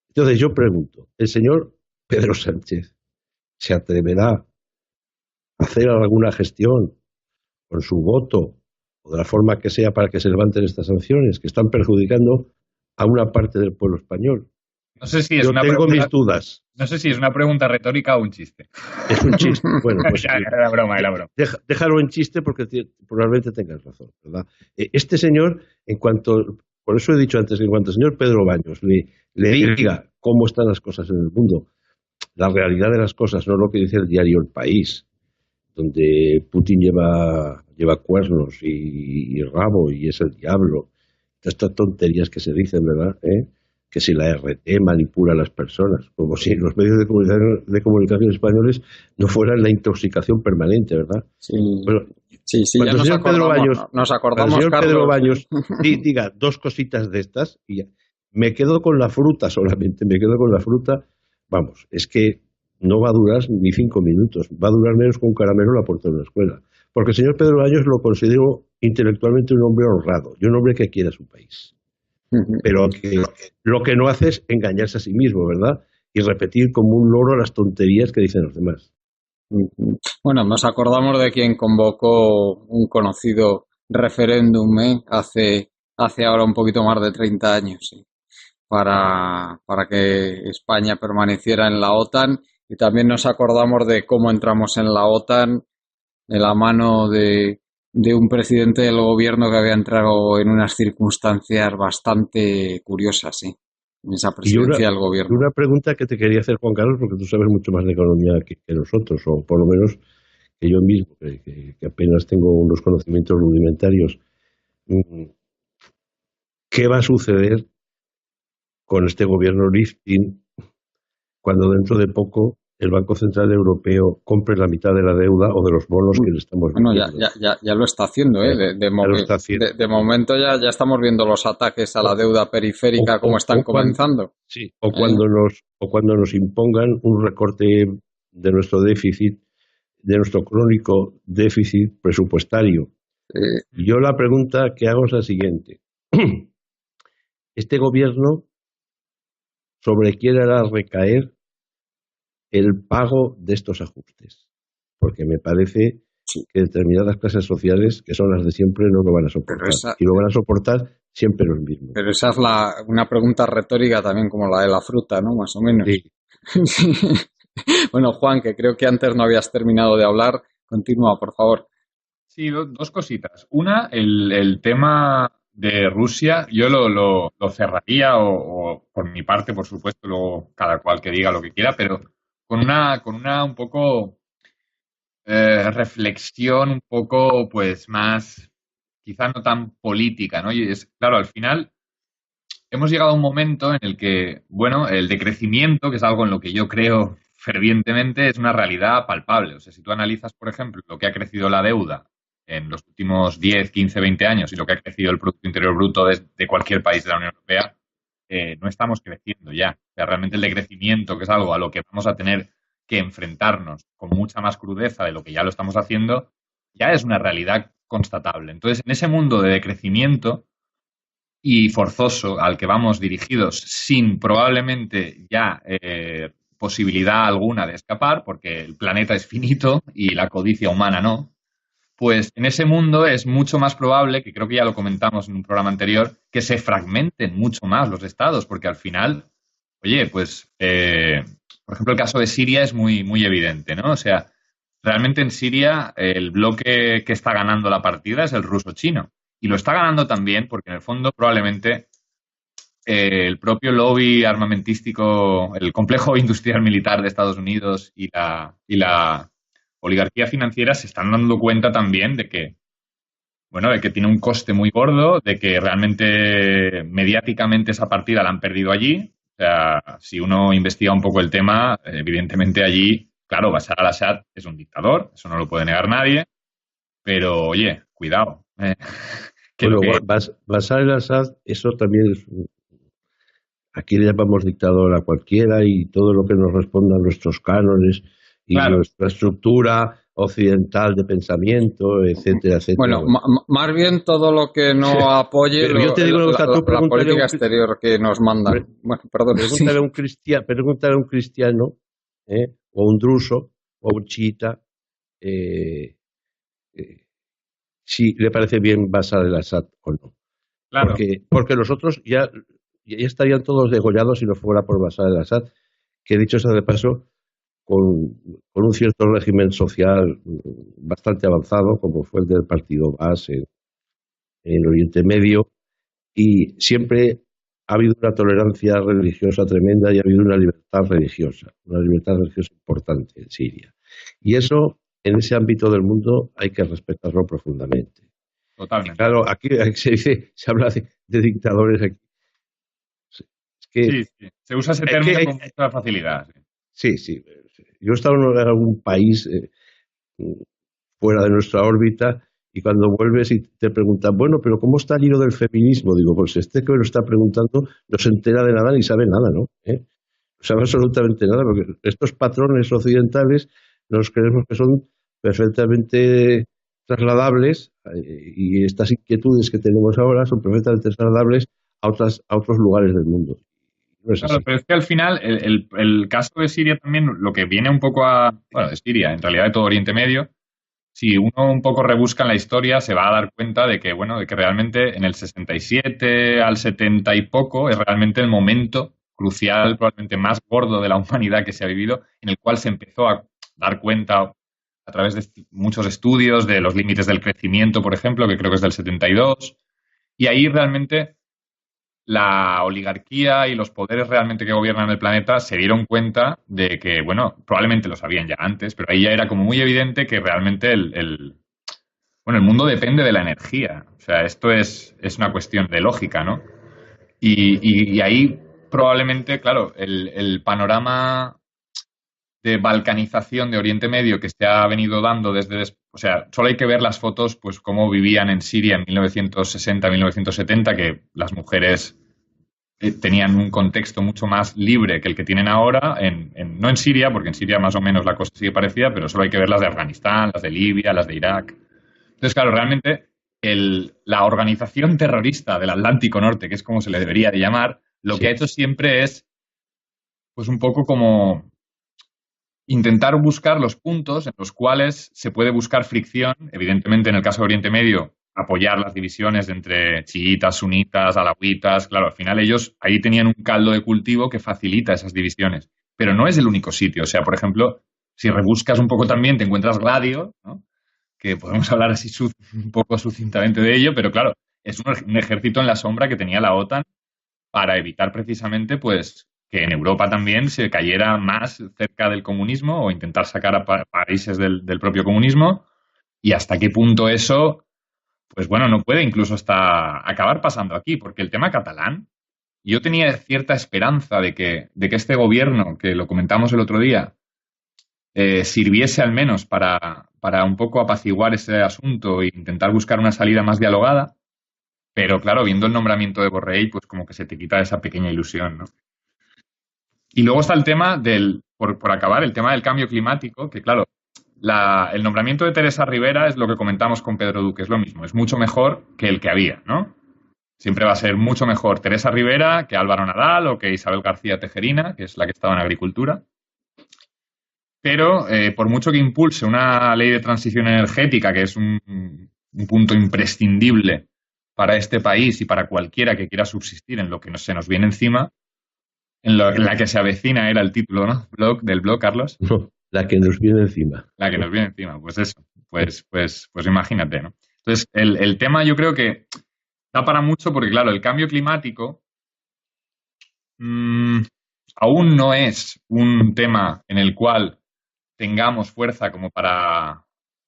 Entonces yo pregunto, ¿el señor Pedro Sánchez se atreverá a hacer alguna gestión con su voto o de la forma que sea para que se levanten estas sanciones que están perjudicando a una parte del pueblo español? No sé si es Yo una tengo pregunta, mis dudas. No sé si es una pregunta retórica o un chiste. Es un chiste. Bueno, pues ya, era broma. Déjalo en chiste porque probablemente tengas razón, ¿verdad? Este señor, por eso he dicho antes, que en cuanto al señor Pedro Baños le diga cómo están las cosas en el mundo, la realidad de las cosas, no lo que dice el diario El País, donde Putin lleva cuernos y rabo y es el diablo. Estas tonterías que se dicen, ¿verdad? Que si la RT manipula a las personas, como si los medios de comunicación españoles no fueran la intoxicación permanente, ¿verdad? Sí, bueno, sí, ya nos acordamos, señor Carlos. Pedro Baños diga dos cositas de estas y ya. Me quedo con la fruta solamente, vamos, es que no va a durar ni 5 minutos, va a durar menos que un caramelo a la puerta de una escuela. Porque el señor Pedro Baños lo considero intelectualmente un hombre honrado y un hombre que quiere a su país. Pero que lo que no hace es engañarse a sí mismo, ¿verdad? Y repetir como un loro las tonterías que dicen los demás. Bueno, nos acordamos de quien convocó un conocido referéndum hace ahora un poquito más de 30 años, ¿sí? para que España permaneciera en la OTAN, y también nos acordamos de cómo entramos en la OTAN de la mano de un presidente del gobierno que había entrado en unas circunstancias bastante curiosas, sí. en esa Y presidencia del gobierno. una pregunta que te quería hacer, Juan Carlos, porque tú sabes mucho más de economía que nosotros, o por lo menos que yo mismo, que apenas tengo unos conocimientos rudimentarios. ¿Qué va a suceder con este gobierno lifting cuando dentro de poco el Banco Central Europeo compre la mitad de la deuda o de los bonos que le estamos Bueno, vendiendo? ya lo está haciendo, ¿eh? Ya lo está haciendo. De momento ya estamos viendo los ataques a la deuda periférica como están comenzando. Sí, o cuando nos impongan un recorte de nuestro déficit, de nuestro crónico déficit presupuestario. Yo la pregunta que hago es la siguiente. ¿Este gobierno sobre quién hará recaer el pago de estos ajustes? Porque me parece que determinadas clases sociales, que son las de siempre, no lo van a soportar. Y lo van a soportar siempre los mismos. Pero esa es una pregunta retórica también como la de la fruta, ¿no? Más o menos. Sí. Bueno, Juan, que creo que antes no habías terminado de hablar. Continúa, por favor. Sí, dos cositas. Una, el tema de Rusia, yo lo cerraría, o por mi parte, por supuesto, luego cada cual que diga lo que quiera, pero con una un poco reflexión un poco, pues, más, quizá no tan política, ¿no? Y es, claro, al final hemos llegado a un momento en el que, bueno, el decrecimiento, que es algo en lo que yo creo fervientemente, es una realidad palpable. O sea, si tú analizas, por ejemplo, lo que ha crecido la deuda en los últimos 10, 15, 20 años y lo que ha crecido el Producto Interior Bruto de cualquier país de la Unión Europea, no estamos creciendo ya. O sea, realmente el decrecimiento, que es algo a lo que vamos a tener que enfrentarnos con mucha más crudeza de lo que ya lo estamos haciendo, ya es una realidad constatable. Entonces, en ese mundo de decrecimiento y forzoso al que vamos dirigidos sin probablemente ya posibilidad alguna de escapar, porque el planeta es finito y la codicia humana no, pues en ese mundo es mucho más probable, que creo que ya lo comentamos en un programa anterior, que se fragmenten mucho más los estados, porque al final, oye, pues, por ejemplo, el caso de Siria es muy, muy evidente, ¿no? O sea, realmente en Siria el bloque que está ganando la partida es el ruso-chino. Y lo está ganando también porque en el fondo probablemente el propio lobby armamentístico, el complejo industrial militar de Estados Unidos y la oligarquía financiera se están dando cuenta también de que, bueno, de que tiene un coste muy gordo, de que realmente mediáticamente esa partida la han perdido allí. O sea, si uno investiga un poco el tema, evidentemente allí, claro, Bashar al-Assad es un dictador, eso no lo puede negar nadie, pero oye, cuidado. Bueno, Bashar al-Assad, eso también es... Aquí le llamamos dictador a cualquiera y todo lo que nos responda a nuestros cánones y claro, nuestra estructura occidental de pensamiento, etcétera, etcétera. Bueno, más bien todo lo que no apoye yo te digo la política exterior que nos mandan. Bueno, perdón. Pregúntale a un cristiano, o un druso, o un chiita, si le parece bien Bashar al-Assad o no. claro. Porque los otros ya estarían todos degollados si no fuera por Bashar al-Assad, que dicho sea de paso, con un cierto régimen social bastante avanzado, como fue el del partido Baas en Oriente Medio, y siempre ha habido una tolerancia religiosa tremenda y ha habido una libertad religiosa importante en Siria. Y eso, en ese ámbito del mundo, hay que respetarlo profundamente. Totalmente. Y claro, aquí se habla de dictadores aquí. Sí, se usa ese término con mucha facilidad. Sí. Yo he estado en algún país fuera de nuestra órbita y cuando vuelves y te preguntan, bueno, pero ¿cómo está el hilo del feminismo? Digo, pues este que me lo está preguntando no se entera de nada ni sabe nada, ¿no? No sabe absolutamente nada, porque estos patrones occidentales nos creemos que son perfectamente trasladables y estas inquietudes que tenemos ahora son perfectamente trasladables a otros lugares del mundo. No es claro, así. pero es que al final el caso de Siria también, lo que viene un poco de Siria, en realidad de todo Oriente Medio, si uno un poco rebusca en la historia, se va a dar cuenta de que, bueno, de que realmente en el 67 al 70 y poco es realmente el momento crucial, probablemente más gordo de la humanidad que se ha vivido, en el cual se empezó a dar cuenta a través de muchos estudios de los límites del crecimiento, por ejemplo, que creo que es del 72, y ahí realmente la oligarquía y los poderes realmente que gobiernan el planeta se dieron cuenta de que, bueno, probablemente lo sabían ya antes, pero ahí ya era como muy evidente que realmente bueno, el mundo depende de la energía. O sea, esto es una cuestión de lógica, ¿no? Y ahí probablemente, claro, el panorama de balcanización de Oriente Medio que se ha venido dando o sea, solo hay que ver las fotos, pues cómo vivían en Siria en 1960, 1970, que las mujeres tenían un contexto mucho más libre que el que tienen ahora, no en Siria, porque en Siria más o menos la cosa sigue parecida, pero solo hay que ver las de Afganistán, las de Libia, las de Irak. Entonces, claro, realmente la organización terrorista del Atlántico Norte, que es como se le debería de llamar, lo que ha hecho siempre es, pues un poco como intentar buscar los puntos en los cuales se puede buscar fricción. Evidentemente, en el caso de Oriente Medio, apoyar las divisiones entre chiitas, sunitas, alawitas. Claro, al final ellos ahí tenían un caldo de cultivo que facilita esas divisiones. Pero no es el único sitio. O sea, por ejemplo, si rebuscas un poco también, te encuentras Gladio, ¿no? Que podemos hablar así un poco sucintamente de ello, pero claro, es un ejército en la sombra que tenía la OTAN para evitar precisamente, pues, que en Europa también se cayera más cerca del comunismo o intentar sacar a países del propio comunismo, y hasta qué punto eso, pues bueno, no puede incluso hasta acabar pasando aquí, porque el tema catalán, yo tenía cierta esperanza de que este gobierno, que lo comentamos el otro día, sirviese al menos para un poco apaciguar ese asunto e intentar buscar una salida más dialogada, pero claro, viendo el nombramiento de Borrell, pues como que se te quita esa pequeña ilusión, ¿no? Y luego está el tema por acabar, el tema del cambio climático, que claro, el nombramiento de Teresa Rivera es lo que comentamos con Pedro Duque, es lo mismo, es mucho mejor que el que había, ¿no? Siempre va a ser mucho mejor Teresa Rivera que Álvaro Nadal o que Isabel García Tejerina, que es la que estaba en Agricultura. Pero por mucho que impulse una ley de transición energética, que es un punto imprescindible para este país y para cualquiera que quiera subsistir en lo que se nos viene encima, en la que se avecina era el título, ¿no? Del blog, Carlos. No, la que nos viene encima. La que nos viene encima, pues eso. Pues imagínate, ¿no? Entonces, el tema yo creo que da para mucho porque, claro, el cambio climático aún no es un tema en el cual tengamos fuerza como para,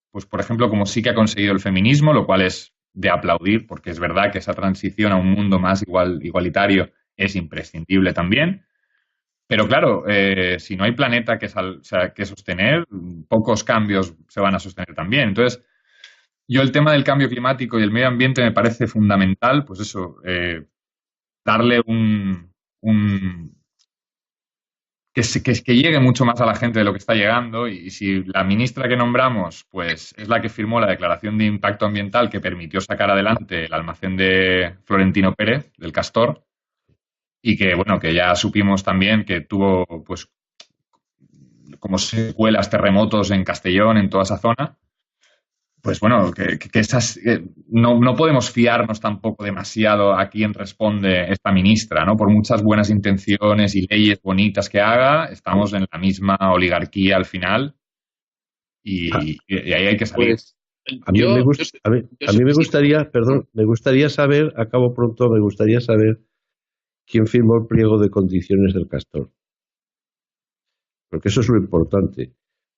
pues por ejemplo, como sí que ha conseguido el feminismo, lo cual es de aplaudir, porque es verdad que esa transición a un mundo más igualitario es imprescindible también. Pero claro, si no hay planeta que sostener, pocos cambios se van a sostener también. Entonces, yo el tema del cambio climático y el medio ambiente me parece fundamental, pues eso, darle que llegue mucho más a la gente de lo que está llegando, y si la ministra que nombramos pues es la que firmó la declaración de impacto ambiental que permitió sacar adelante el almacén de Florentino Pérez, del Castor, y que bueno, que ya supimos también que tuvo pues como secuelas terremotos en Castellón, en toda esa zona, pues bueno, no podemos fiarnos tampoco demasiado a quién responde esta ministra, ¿no? Por muchas buenas intenciones y leyes bonitas que haga, estamos en la misma oligarquía al final y ahí hay que salir. Pues, a mí me gustaría, perdón, me gustaría saber, acabo pronto, me gustaría saber quién firmó el pliego de condiciones del Castor. Porque eso es lo importante.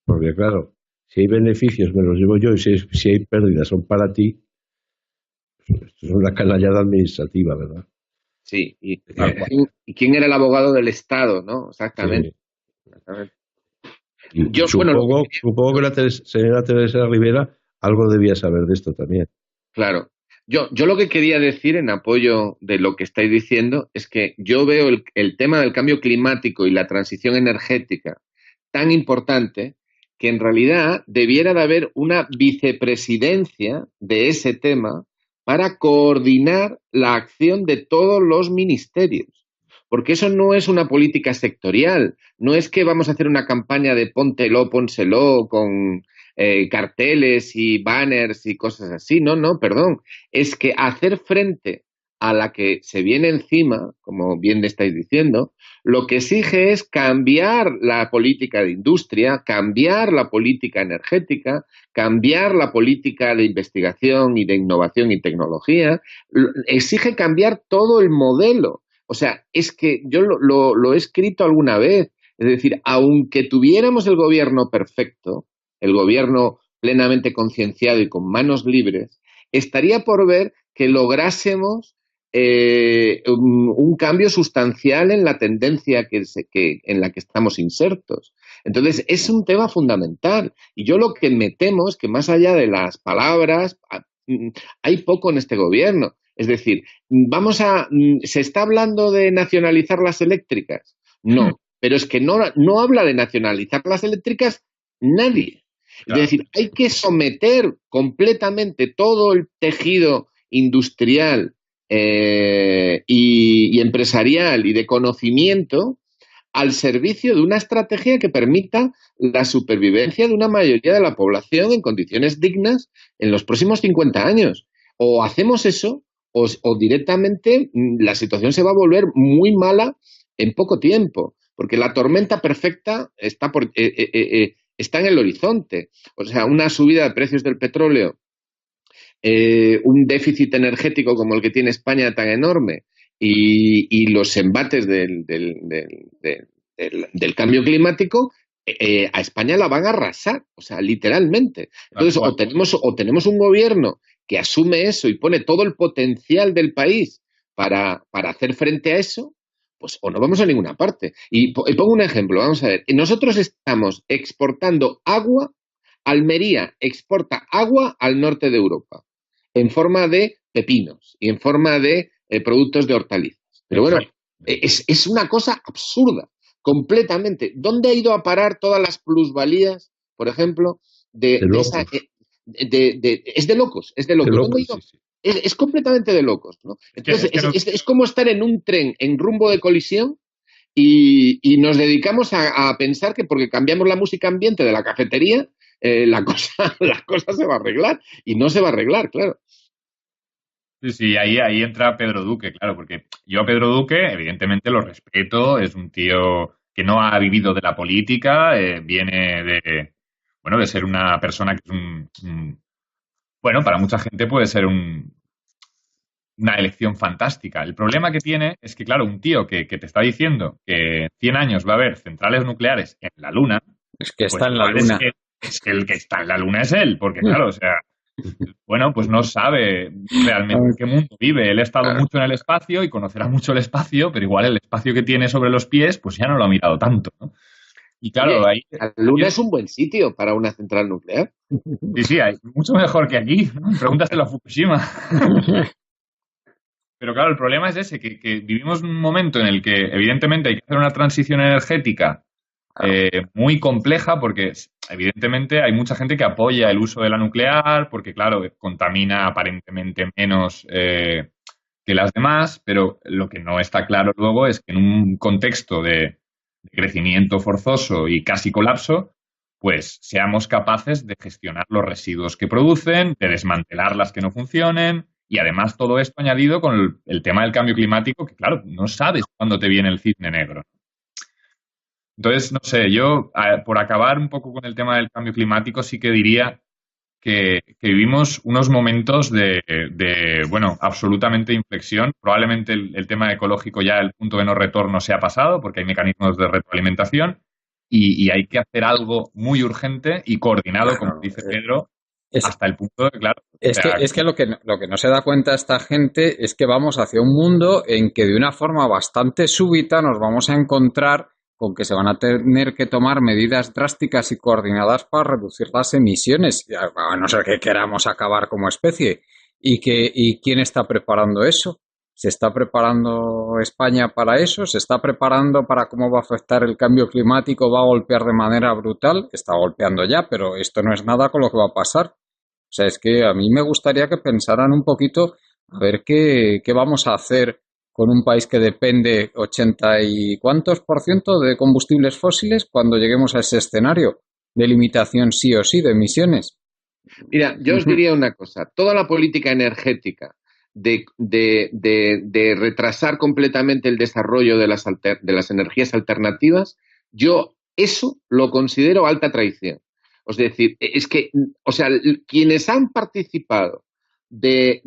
Porque claro, si hay beneficios me los llevo yo, y si hay pérdidas son para ti, pues esto es una canallada administrativa, ¿verdad? Sí, y quién era el abogado del Estado, ¿no? Exactamente. Sí. Exactamente. Y supongo que la señora Teresa Rivera algo debía saber de esto también. Claro. Yo lo que quería decir en apoyo de lo que estáis diciendo es que yo veo el tema del cambio climático y la transición energética tan importante que en realidad debiera de haber una vicepresidencia de ese tema para coordinar la acción de todos los ministerios. Porque eso no es una política sectorial, no es que vamos a hacer una campaña de póntelo, pónselo con carteles y banners y cosas así, no, perdón. Es que hacer frente a la que se viene encima, como bien le estáis diciendo, lo que exige es cambiar la política de industria, cambiar la política energética, cambiar la política de investigación y de innovación y tecnología, exige cambiar todo el modelo. O sea, es que yo lo he escrito alguna vez, es decir, aunque tuviéramos el gobierno perfecto, el gobierno plenamente concienciado y con manos libres, estaría por ver que lográsemos un cambio sustancial en la tendencia en la que estamos insertos. Entonces, es un tema fundamental. Y yo lo que me temo es que más allá de las palabras, hay poco en este gobierno. Es decir, ¿se está hablando de nacionalizar las eléctricas? No, pero es que no habla de nacionalizar las eléctricas nadie. Claro. Es decir, hay que someter completamente todo el tejido industrial y empresarial y de conocimiento al servicio de una estrategia que permita la supervivencia de una mayoría de la población en condiciones dignas en los próximos 50 años. O hacemos eso o directamente la situación se va a volver muy mala en poco tiempo, porque la tormenta perfecta está en el horizonte. O sea, una subida de precios del petróleo, un déficit energético como el que tiene España tan enorme y los embates del cambio climático, a España la van a arrasar, o sea, literalmente. Entonces, o tenemos un gobierno que asume eso y pone todo el potencial del país para hacer frente a eso, pues o no vamos a ninguna parte. Y pongo un ejemplo, vamos a ver. Nosotros estamos exportando agua, Almería exporta agua al norte de Europa, en forma de pepinos y en forma de productos de hortalizas. Pero bueno, es una cosa absurda, completamente. ¿Dónde ha ido a parar todas las plusvalías, por ejemplo, de esa... es de locos, es de locos. Sí. Es completamente de locos, ¿no? Entonces, es como estar en un tren en rumbo de colisión y nos dedicamos a pensar que porque cambiamos la música ambiente de la cafetería, la cosa se va a arreglar. Y no se va a arreglar, claro. Sí, ahí entra Pedro Duque, claro, porque yo a Pedro Duque, evidentemente, lo respeto, es un tío que no ha vivido de la política, viene de ser una persona que es bueno, para mucha gente puede ser una elección fantástica. El problema que tiene es que, claro, un tío que te está diciendo que en 100 años va a haber centrales nucleares en la Luna... Es que está en la Luna. Es que el que está en la Luna es él, porque claro, o sea, bueno, pues no sabe realmente en qué mundo vive. Él ha estado mucho en el espacio y conocerá mucho el espacio, pero igual el espacio que tiene sobre los pies, pues ya no lo ha mirado tanto, ¿no? Y claro, ahí... La Luna es un buen sitio para una central nuclear. Sí, mucho mejor que aquí, ¿no? Pregúntaselo a Fukushima. Pero claro, el problema es ese, que vivimos un momento en el que evidentemente hay que hacer una transición energética muy compleja, porque evidentemente hay mucha gente que apoya el uso de la nuclear, porque claro, contamina aparentemente menos que las demás, pero lo que no está claro luego es que en un contexto de crecimiento forzoso y casi colapso, pues seamos capaces de gestionar los residuos que producen, de desmantelar las que no funcionen, y además todo esto añadido con el tema del cambio climático, que claro, no sabes cuándo te viene el cisne negro. Entonces, no sé, yo, por acabar un poco con el tema del cambio climático, sí que diría que vivimos unos momentos de absolutamente inflexión. Probablemente el tema ecológico ya el punto de no retorno se ha pasado porque hay mecanismos de retroalimentación y hay que hacer algo muy urgente y coordinado, como dice Pedro, hasta el punto de, claro... Es que lo que no se da cuenta esta gente es que vamos hacia un mundo en que de una forma bastante súbita nos vamos a encontrar con que se van a tener que tomar medidas drásticas y coordinadas para reducir las emisiones, a no ser que queramos acabar como especie. ¿Y quién está preparando eso? ¿Se está preparando España para eso? ¿Se está preparando para cómo va a afectar el cambio climático? ¿Va a golpear de manera brutal? Está golpeando ya, pero esto no es nada con lo que va a pasar. O sea, es que a mí me gustaría que pensaran un poquito a ver qué vamos a hacer con un país que depende 80 y cuántos % de combustibles fósiles cuando lleguemos a ese escenario de limitación sí o sí de emisiones. Mira, yo os diría una cosa, toda la política energética de retrasar completamente el desarrollo de las energías alternativas, yo eso lo considero alta traición. Es decir, es que, o sea, quienes han participado de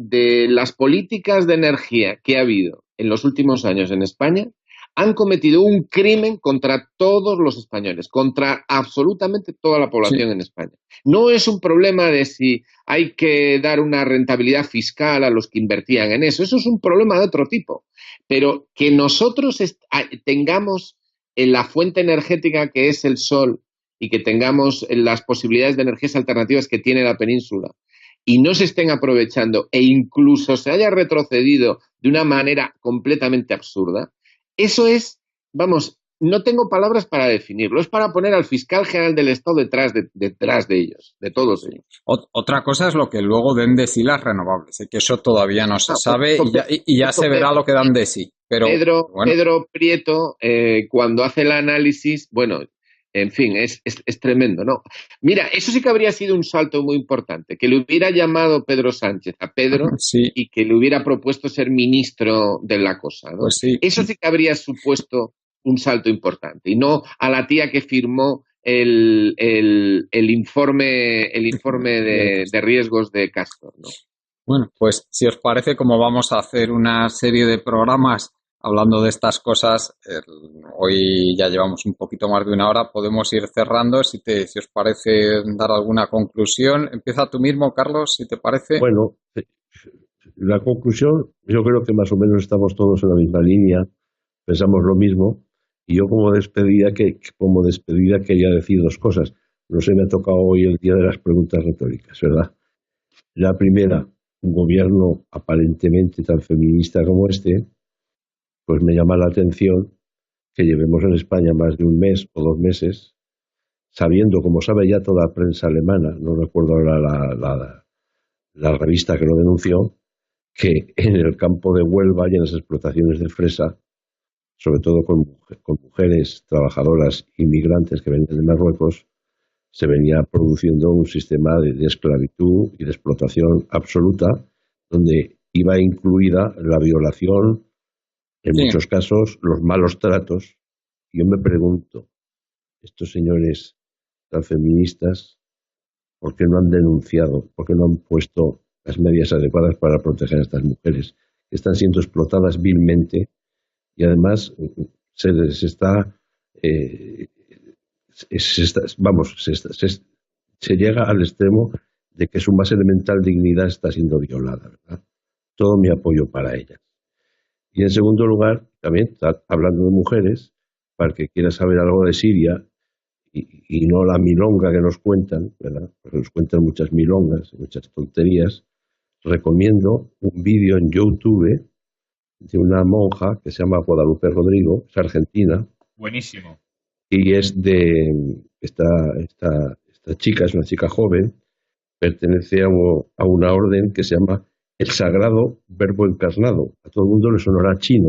las políticas de energía que ha habido en los últimos años en España han cometido un crimen contra todos los españoles, contra absolutamente toda la población en España. No es un problema de si hay que dar una rentabilidad fiscal a los que invertían en eso es un problema de otro tipo. Pero que nosotros tengamos en la fuente energética que es el sol y que tengamos las posibilidades de energías alternativas que tiene la península y no se estén aprovechando e incluso se haya retrocedido de una manera completamente absurda, eso es, vamos, no tengo palabras para definirlo, es para poner al fiscal general del Estado detrás de ellos, de todos ellos. Otra cosa es lo que luego den de sí las renovables, que eso todavía no se sabe y ya se verá lo que dan de sí. Pero, Pedro Prieto, cuando hace el análisis, bueno, en fin, es tremendo, ¿no? Mira, eso sí que habría sido un salto muy importante, que le hubiera llamado Pedro Sánchez a Pedro y que le hubiera propuesto ser ministro de la cosa, ¿no? Pues sí. Eso sí que habría supuesto un salto importante, y no a la tía que firmó el informe de riesgos de Castor, ¿no? Bueno, pues si os parece, como vamos a hacer una serie de programas hablando de estas cosas, hoy ya llevamos un poquito más de una hora, podemos ir cerrando. Si os parece dar alguna conclusión, empieza tú mismo, Carlos, si te parece. Bueno, la conclusión, yo creo que más o menos estamos todos en la misma línea, pensamos lo mismo, y yo como despedida quería decir dos cosas. No se me ha tocado hoy el día de las preguntas retóricas, ¿verdad? La primera, un gobierno aparentemente tan feminista como este, pues me llama la atención que llevemos en España más de un mes o 2 meses, sabiendo, como sabe ya toda la prensa alemana, no recuerdo ahora la revista que lo denunció, que en el campo de Huelva y en las explotaciones de fresa, sobre todo con mujeres trabajadoras inmigrantes que venían de Marruecos, se venía produciendo un sistema de esclavitud y de explotación absoluta, donde iba incluida la violación, en muchos casos, los malos tratos. Yo me pregunto, estos señores tan feministas, ¿por qué no han denunciado? ¿Por qué no han puesto las medidas adecuadas para proteger a estas mujeres que están siendo explotadas vilmente? Y además se llega al extremo de que su más elemental dignidad está siendo violada, ¿verdad? Todo mi apoyo para ellas. Y en segundo lugar, también, hablando de mujeres, para el que quiera saber algo de Siria y no la milonga que nos cuentan, ¿verdad? Porque nos cuentan muchas milongas, muchas tonterías, recomiendo un vídeo en YouTube de una monja que se llama Guadalupe Rodrigo, es argentina. Buenísimo. Y es de esta chica, es una chica joven, pertenece a una orden que se llama el Sagrado Verbo Encarnado. A todo el mundo le sonará chino,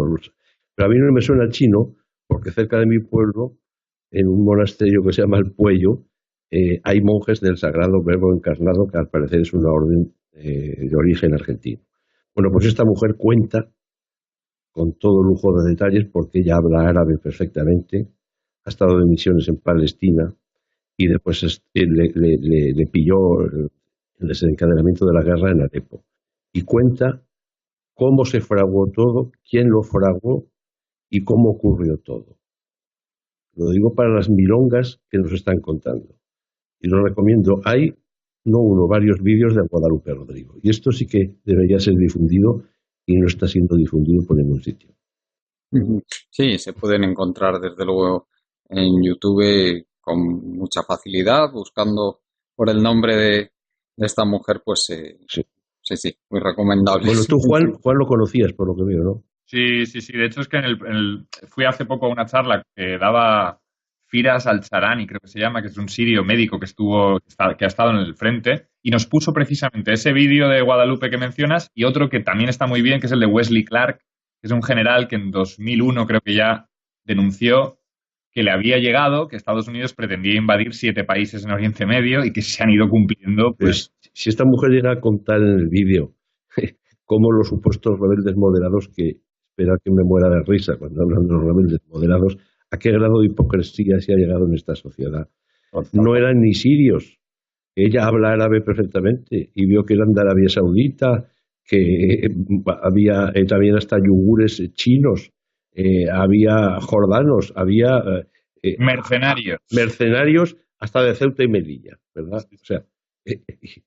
pero a mí no me suena chino porque cerca de mi pueblo, en un monasterio que se llama El Puello, hay monjes del Sagrado Verbo Encarnado, que al parecer es una orden de origen argentino. Bueno, pues esta mujer cuenta con todo lujo de detalles porque ella habla árabe perfectamente, ha estado de misiones en Palestina y después le pilló el desencadenamiento de la guerra en Alepo. Y cuenta cómo se fraguó todo, quién lo fraguó y cómo ocurrió todo. Lo digo para las milongas que nos están contando. Y lo recomiendo. Hay, no uno, varios vídeos de Guadalupe Rodrigo. Y esto sí que debería ser difundido y no está siendo difundido por ningún sitio. Sí, se pueden encontrar desde luego en YouTube con mucha facilidad, buscando por el nombre de esta mujer, pues sí, muy recomendable. Bueno, tú, Juan lo conocías por lo que veo, ¿no? Sí. De hecho, es que fui hace poco a una charla que daba Firas Al-Charani, creo que se llama, que es un sirio médico que ha estado en el frente, y nos puso precisamente ese vídeo de Guadalupe que mencionas y otro que también está muy bien, que es el de Wesley Clark, que es un general que en 2001 creo que ya denunció que le había llegado que Estados Unidos pretendía invadir 7 países en Oriente Medio y que se han ido cumpliendo. Pues si esta mujer llega a contar en el vídeo cómo los supuestos rebeldes moderados, que espera que me muera de risa cuando hablan de los rebeldes moderados, a qué grado de hipocresía se ha llegado en esta sociedad. No eran ni sirios. Ella habla árabe perfectamente y vio que eran de Arabia Saudita, que había también hasta yugures chinos, había jordanos, había mercenarios hasta de Ceuta y Melilla, ¿verdad? O sea,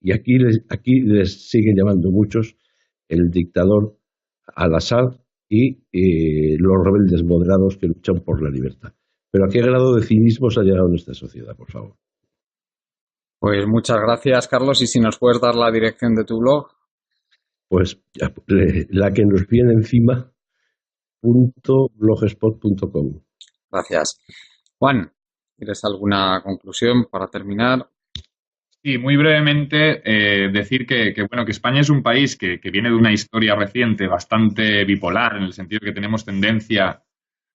y aquí les siguen llamando muchos el dictador Al-Assad y los rebeldes moderados que luchan por la libertad. Pero ¿a qué grado de cinismo se ha llegado en esta sociedad, por favor? Pues muchas gracias, Carlos. Y si nos puedes dar la dirección de tu blog. Pues la que nos viene encima, .blogspot.com. Gracias. Juan, ¿tienes alguna conclusión para terminar? Sí, muy brevemente decir que España es un país que viene de una historia reciente bastante bipolar, en el sentido de que tenemos tendencia.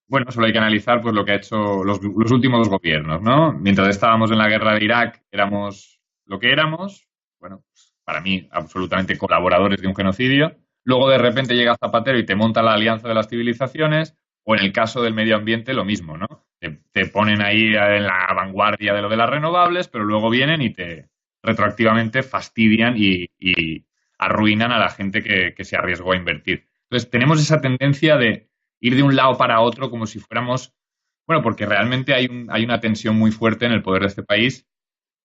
Bueno, solo hay que analizar pues lo que ha hecho los últimos dos gobiernos, ¿no? Mientras estábamos en la guerra de Irak, éramos lo que éramos, bueno, pues, para mí, absolutamente colaboradores de un genocidio. Luego, de repente, llega Zapatero y te monta la Alianza de las Civilizaciones, o en el caso del medio ambiente, lo mismo, ¿no? Te ponen ahí en la vanguardia de lo de las renovables, pero luego vienen y te retroactivamente fastidian y arruinan a la gente que se arriesgó a invertir. Entonces, tenemos esa tendencia de ir de un lado para otro como si fuéramos, bueno, porque realmente hay una tensión muy fuerte en el poder de este país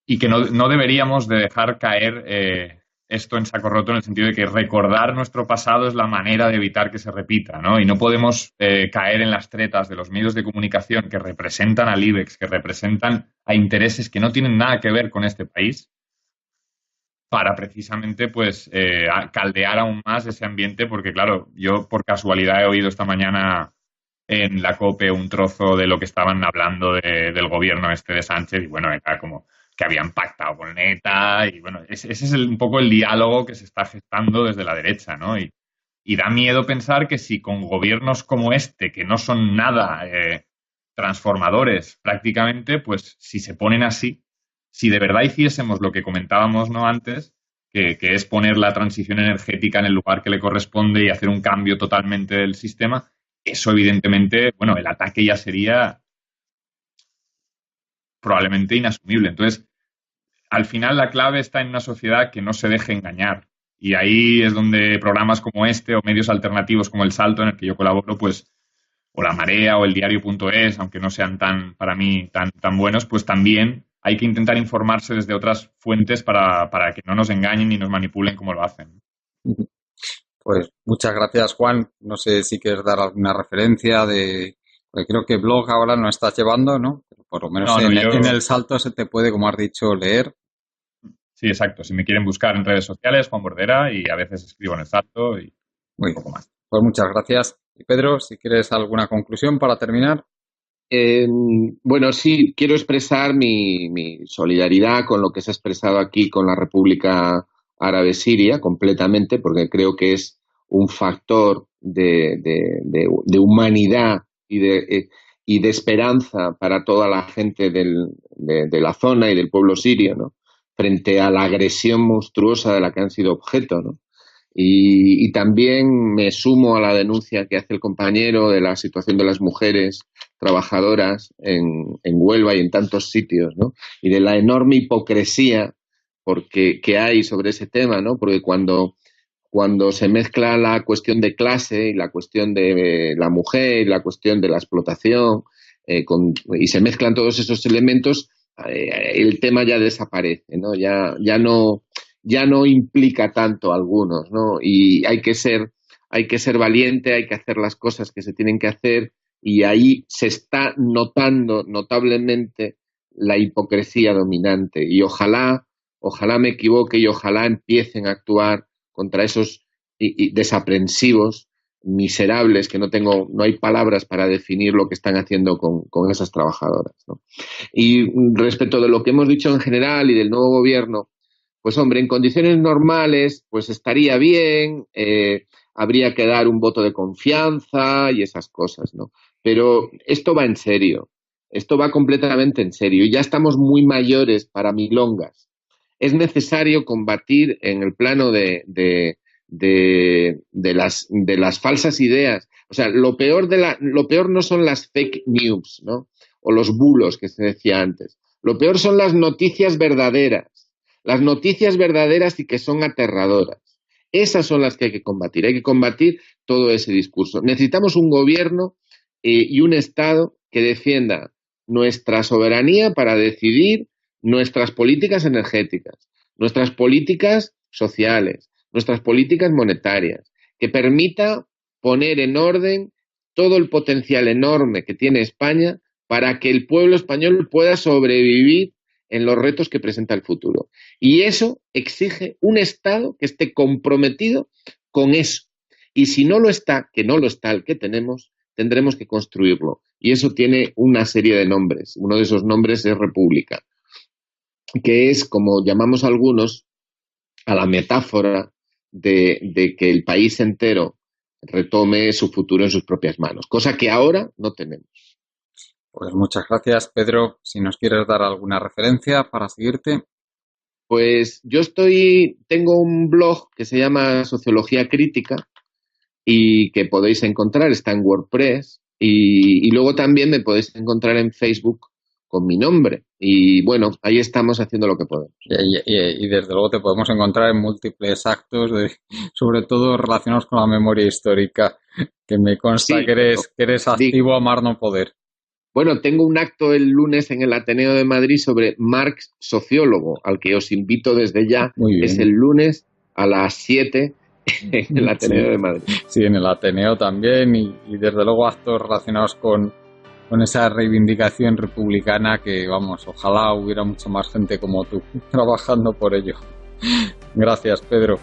y que no deberíamos de dejar caer esto en saco roto, en el sentido de que recordar nuestro pasado es la manera de evitar que se repita, ¿no? Y no podemos caer en las tretas de los medios de comunicación que representan al IBEX, que representan a intereses que no tienen nada que ver con este país, para precisamente pues caldear aún más ese ambiente, porque claro, yo por casualidad he oído esta mañana en la COPE un trozo de lo que estaban hablando del gobierno este de Sánchez y bueno, era como que habían pactado con ETA y bueno, ese es un poco el diálogo que se está gestando desde la derecha, ¿no? Y da miedo pensar que si con gobiernos como este, que no son nada transformadores prácticamente, pues si se ponen así, si de verdad hiciésemos lo que comentábamos, ¿no?, antes, que es poner la transición energética en el lugar que le corresponde y hacer un cambio totalmente del sistema, eso evidentemente, bueno, el ataque ya sería probablemente inasumible. Entonces, al final la clave está en una sociedad que no se deje engañar. Y ahí es donde programas como este o medios alternativos como El Salto, en el que yo colaboro, pues, o La Marea o el diario.es, aunque no sean para mí tan buenos, pues también hay que intentar informarse desde otras fuentes para que no nos engañen ni nos manipulen como lo hacen. Pues muchas gracias, Juan. No sé si quieres dar alguna referencia porque creo que blog ahora no estás llevando, ¿no? Pero por lo menos en El Salto se te puede, como has dicho, leer. Sí, exacto. Si me quieren buscar en redes sociales, Juan Bordera, y a veces escribo en El Salto y un poco más. Pues muchas gracias. Y Pedro, si quieres alguna conclusión para terminar. Bueno, sí, quiero expresar mi solidaridad con lo que se ha expresado aquí con la República Árabe Siria completamente, porque creo que es un factor de humanidad y de esperanza para toda la gente de la zona y del pueblo sirio, ¿no?, frente a la agresión monstruosa de la que han sido objeto, ¿no? Y también me sumo a la denuncia que hace el compañero de la situación de las mujeres trabajadoras en Huelva y en tantos sitios, ¿no? Y de la enorme hipocresía que hay sobre ese tema, ¿no? Porque cuando se mezcla la cuestión de clase y la cuestión de la mujer y la cuestión de la explotación y se mezclan todos esos elementos, el tema ya desaparece, ¿no? Ya no implica tanto a algunos, ¿no? Y hay que ser valiente, hay que hacer las cosas que se tienen que hacer, y ahí se está notando notablemente la hipocresía dominante. Y ojalá me equivoque y ojalá empiecen a actuar contra esos desaprensivos, miserables, que no hay palabras para definir lo que están haciendo con esas trabajadoras, ¿no? Y respecto de lo que hemos dicho en general y del nuevo gobierno, pues hombre, en condiciones normales pues estaría bien, habría que dar un voto de confianza y esas cosas, ¿no? Pero esto va en serio, esto va completamente en serio y ya estamos muy mayores para milongas. Es necesario combatir en el plano de de las falsas ideas. O sea, lo peor no son las fake news, ¿no? O los bulos que se decía antes. Lo peor son las noticias verdaderas. Las noticias verdaderas y que son aterradoras. Esas son las que hay que combatir. Hay que combatir todo ese discurso. Necesitamos un gobierno y un Estado que defienda nuestra soberanía para decidir nuestras políticas energéticas, nuestras políticas sociales, nuestras políticas monetarias, que permita poner en orden todo el potencial enorme que tiene España para que el pueblo español pueda sobrevivir en los retos que presenta el futuro. Y eso exige un Estado que esté comprometido con eso. Y si no lo está, que no lo está el que tenemos, tendremos que construirlo. Y eso tiene una serie de nombres. Uno de esos nombres es República, que es, como llamamos algunos, a la metáfora de que el país entero retome su futuro en sus propias manos, cosa que ahora no tenemos. Pues muchas gracias, Pedro. Si nos quieres dar alguna referencia para seguirte. Pues yo tengo un blog que se llama Sociología Crítica y que podéis encontrar, está en WordPress y luego también me podéis encontrar en Facebook con mi nombre. Y bueno, ahí estamos haciendo lo que podemos. Y desde luego te podemos encontrar en múltiples actos, sobre todo relacionados con la memoria histórica, que me consta Sí, que eres activo a más no poder. Bueno, tengo un acto el lunes en el Ateneo de Madrid sobre Marx sociólogo, al que os invito desde ya. Es el lunes a las 7 en el Ateneo de Madrid. Sí, en el Ateneo también y desde luego actos relacionados con esa reivindicación republicana que, vamos, ojalá hubiera mucha más gente como tú trabajando por ello. Gracias, Pedro.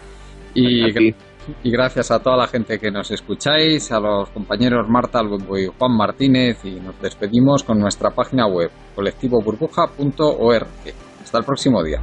Y gracias a toda la gente que nos escucháis, a los compañeros Marta Albuengo y Juan Martínez, y nos despedimos con nuestra página web colectivoburbuja.org. Hasta el próximo día.